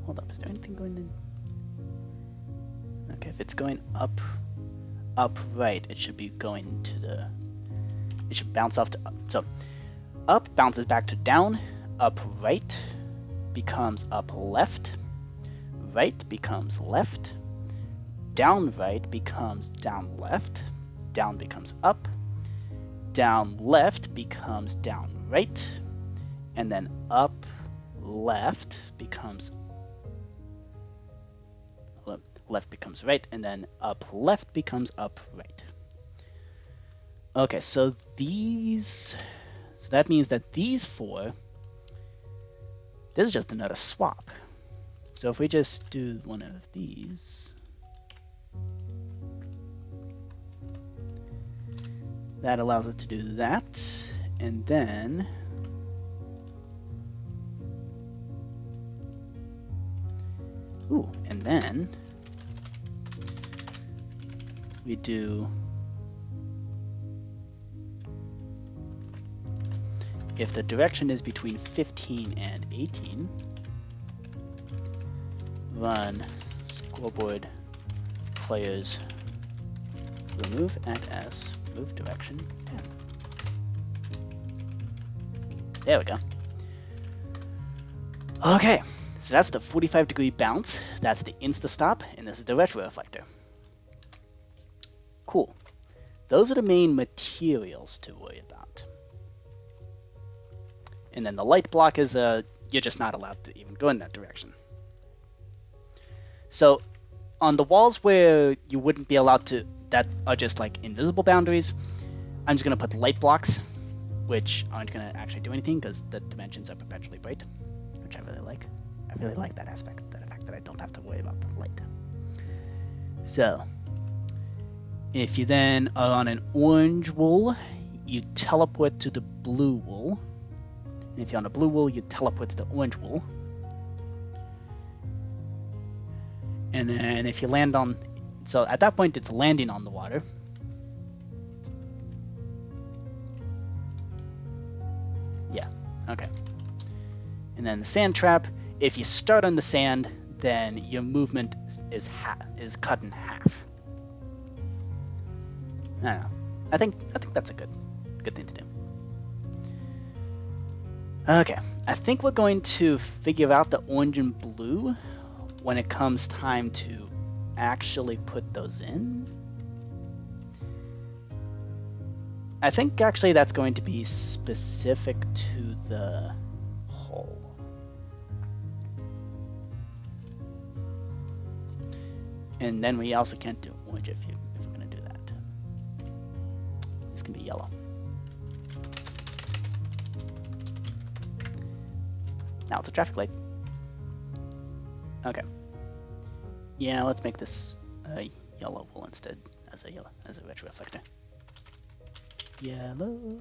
Hold up, is there anything going in? Okay, if it's going up right, it should be going to the, it should bounce off to up. So up bounces back to down, up right becomes up left, right becomes left, down right becomes down left, down becomes up, down left becomes down right, and then up left becomes left becomes right, and then up left becomes up right. Okay, so that means that these four, this is just another swap. So if we just do one of these, that allows it to do that, and then we do, if the direction is between 15 and 18, run scoreboard players remove at S, move direction 10. There we go. Okay, so that's the 45-degree bounce, that's the insta-stop, and this is the retro reflector. Cool. Those are the main materials to worry about. And then the light block is you're just not allowed to even go in that direction. So on the walls where you wouldn't be allowed to, that are just like invisible boundaries, I'm just going to put light blocks, which aren't going to actually do anything because the dimensions are perpetually bright, which I really like. I really like that aspect, the fact that I don't have to worry about the light. So if you then are on an orange wool, you teleport to the blue wool. And if you're on a blue wool, you teleport to the orange wool. And then if you land on, so at that point it's landing on the water. Yeah, okay. And then the sand trap, if you start on the sand, then your movement is cut in half. I don't know. I think that's a good thing to do. Okay, I think we're going to figure out the orange and blue when it comes time to actually put those in, I think actually that's going to be specific to the hole. And then we also can't do orange if we're going to do that. This can be yellow. Now it's a traffic light. Okay. Yeah, let's make this a yellow wool instead as a red reflector. Yellow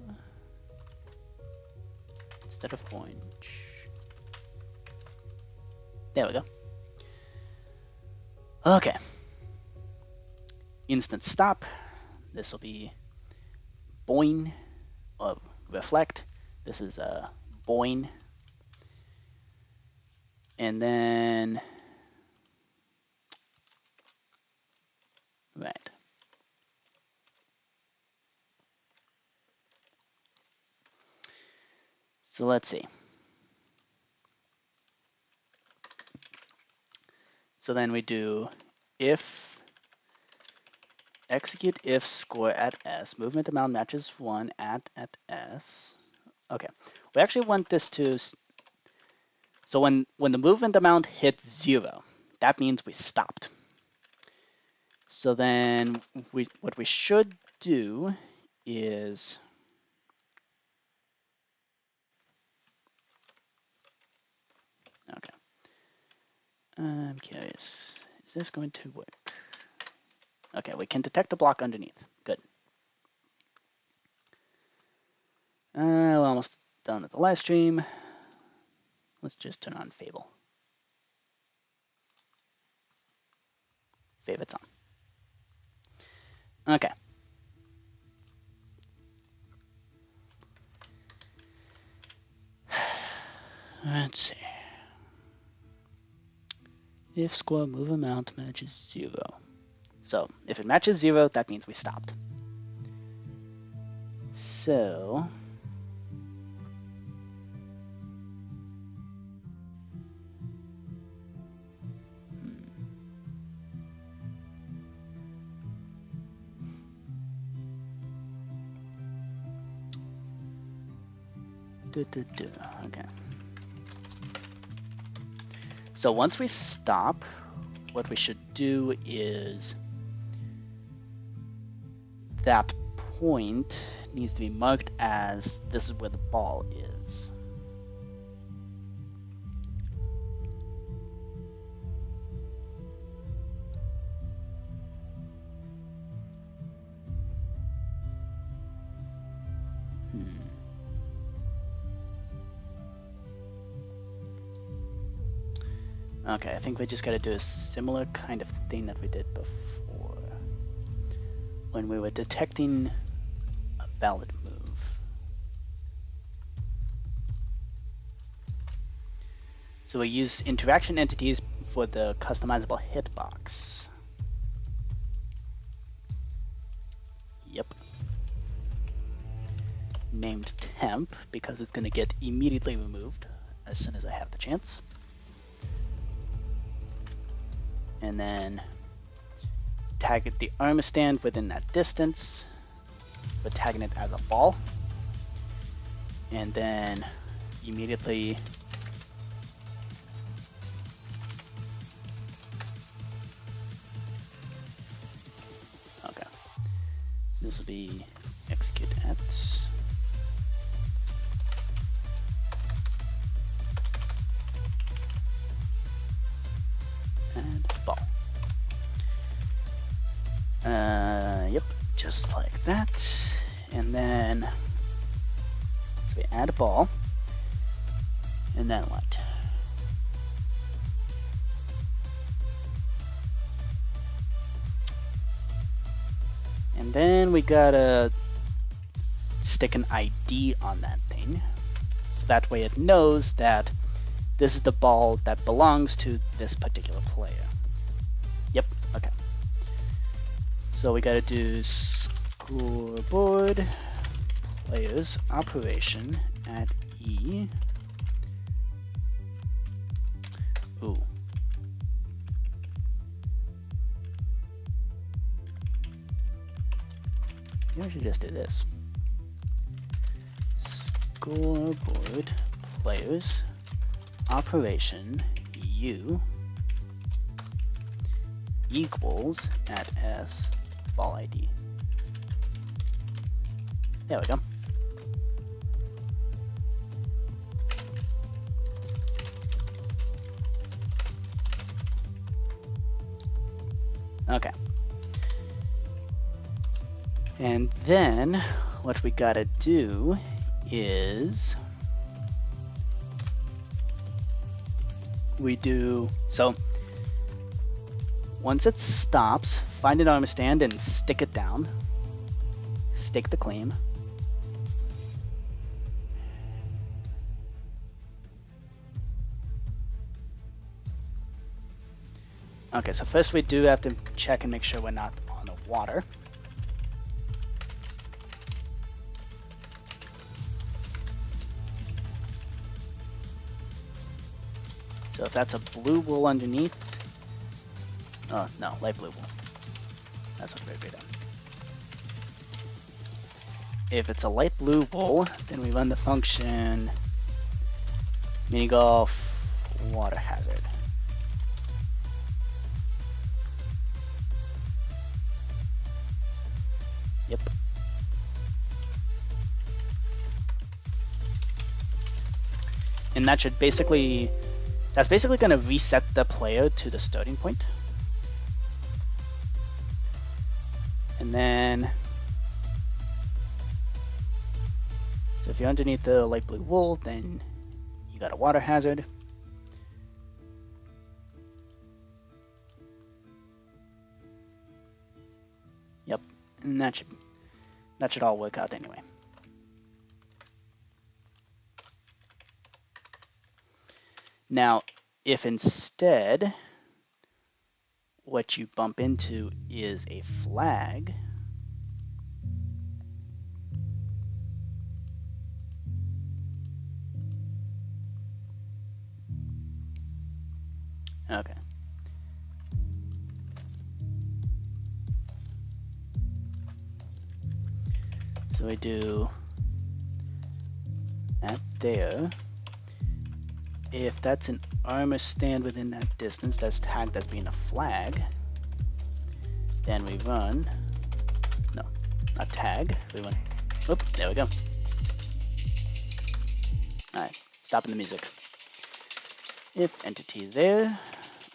instead of orange. There we go. Okay. Instant stop. This will be boing or reflect. This is a boing. And then right. So let's see. So then we do if execute if score at S, movement amount matches 1 at S. Okay, we actually want this to, so when the movement amount hits 0, that means we stopped. So then what we should do is, okay, I'm curious, is this going to work? Okay, we can detect a block underneath. Good. We're almost done with the live stream. Let's just turn on Fable. Favorites on. Okay. Let's see. If score move amount matches 0. So if it matches 0, that means we stopped. So okay. So once we stop, what we should do is that point needs to be marked as this is where the ball is. Okay, I think we just got to do a similar kind of thing that we did before when we were detecting a valid move. So we use interaction entities for the customizable hitbox. Yep. Named temp because it's going to get immediately removed as soon as I have the chance. And then tag the armor stand within that distance. We're tagging it as a ball. And then immediately okay. So this will be execute at. And ball. Yep, just like that. And then so we add a ball. And then what? And then we gotta stick an ID on that thing. So that way it knows that this is the ball that belongs to this particular player. Yep, okay. So we gotta do scoreboard players operation at E. Ooh. Maybe I should just do this. Scoreboard players operation U equals at S ball ID. There we go. Okay. And then what we gotta do is so once it stops, find an armor stand and stick it down. Stick the claim. Okay, so first we do have to check and make sure we're not on the water. So if that's a blue wool underneath, oh no, light blue wool. That's what we're done. If it's a light blue wool, then we run the function Minigolf water hazard. Yep. And that should basically, that's basically going to reset the player to the starting point. And then, so if you're underneath the light blue wool, then you got a water hazard. Yep, and that should all work out anyway. Now, if instead what you bump into is a flag, okay. So we do that there. If that's an armor stand within that distance that's tagged as being a flag, then we run, no, not tag, we run, whoop, there we go. Alright, stopping the music. If entity there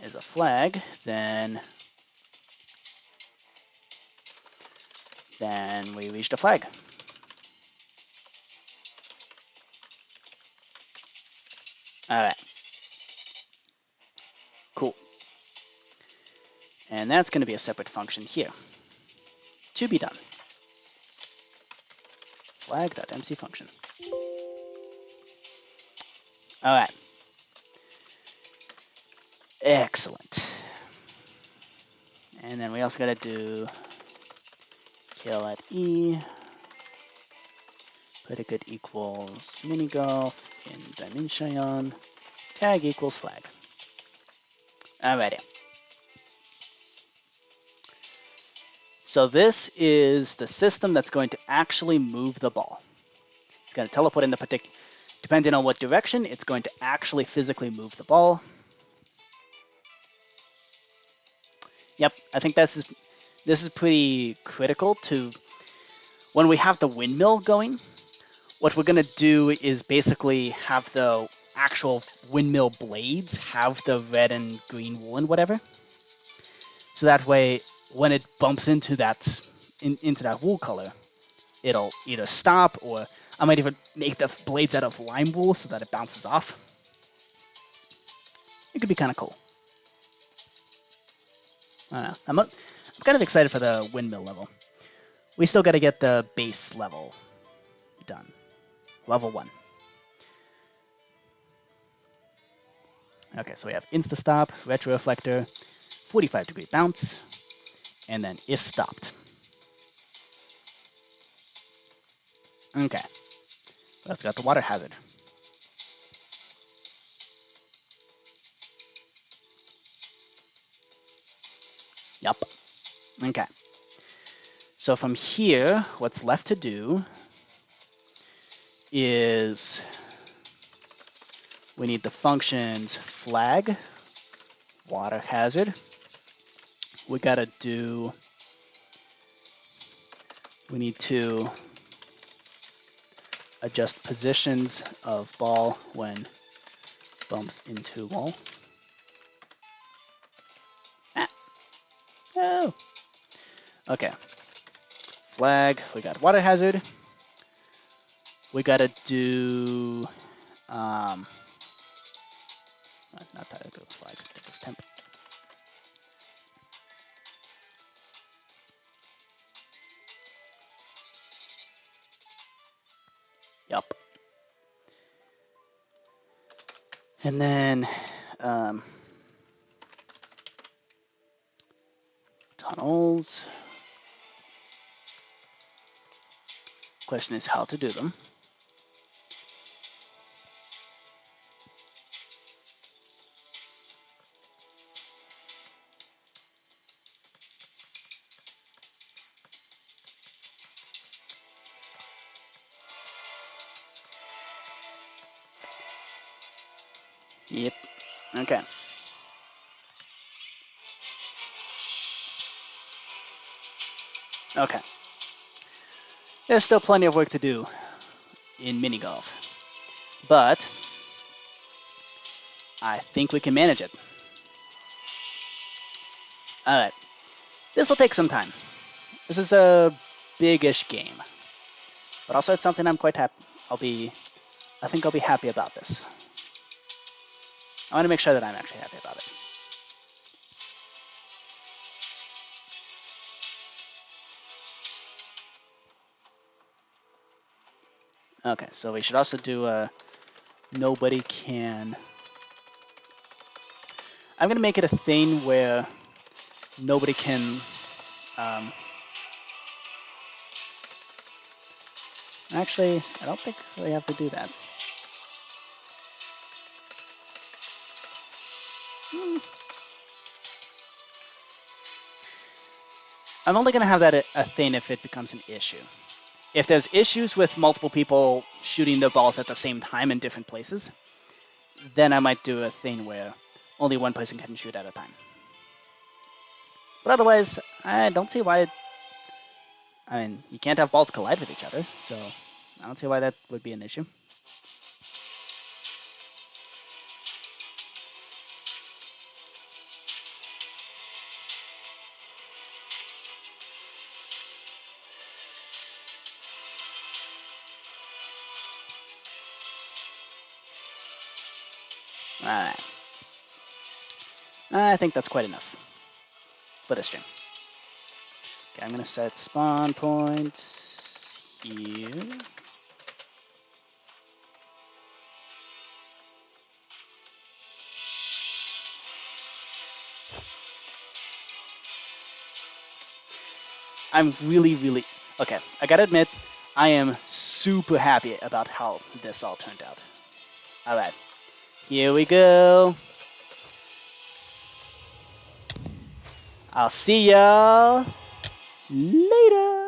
is a flag, then we reached a flag. Alright. Cool. And that's going to be a separate function here. To be done. Flag.mc function. Alright. Excellent. And then we also got to do kill at E. Predicate equals minigolf in dimension. Tag equals flag. Alrighty. So this is the system that's going to actually move the ball. It's going to teleport in the particular, depending on what direction, it's going to actually physically move the ball. Yep, I think this is pretty critical to when we have the windmill going. What we're going to do is basically have the actual windmill blades have the red and green wool and whatever. So that way, when it bumps into that wool color, it'll either stop, or I might even make the blades out of lime wool so that it bounces off. It could be kind of cool. I don't know. I'm kind of excited for the windmill level. We still got to get the base level done. Level 1. Okay, so we have insta stop, retro reflector, 45-degree bounce, and then if stopped. Okay, let's got the water hazard. Yup. Okay. So from here, what's left to do is we need the functions flag, water hazard. We need to adjust positions of ball when bumps into wall. Ah. Oh. Okay. Flag, we got water hazard. We gotta do, not that I do flag, just temp. Yup. And then, tunnels. Question is how to do them. Yep. Okay. Okay. There's still plenty of work to do in Minigolf, but I think we can manage it. All right. This will take some time. This is a big-ish game, but also it's something I'm quite happy. I think I'll be happy about this. I want to make sure that I'm actually happy about it. Okay, so we should also do a nobody can. I'm gonna make it a thing where nobody can. Actually, I don't think we have to do that. I'm only gonna have that a thing if it becomes an issue. If there's issues with multiple people shooting the balls at the same time in different places, then I might do a thing where only one person can shoot at a time. But otherwise, I don't see why. I mean, you can't have balls collide with each other, so I don't see why that would be an issue. Alright. I think that's quite enough for this stream. Okay, I'm going to set spawn points here. I'm really, okay, I gotta admit, I am super happy about how this all turned out. Alright, here we go. I'll see y'all later.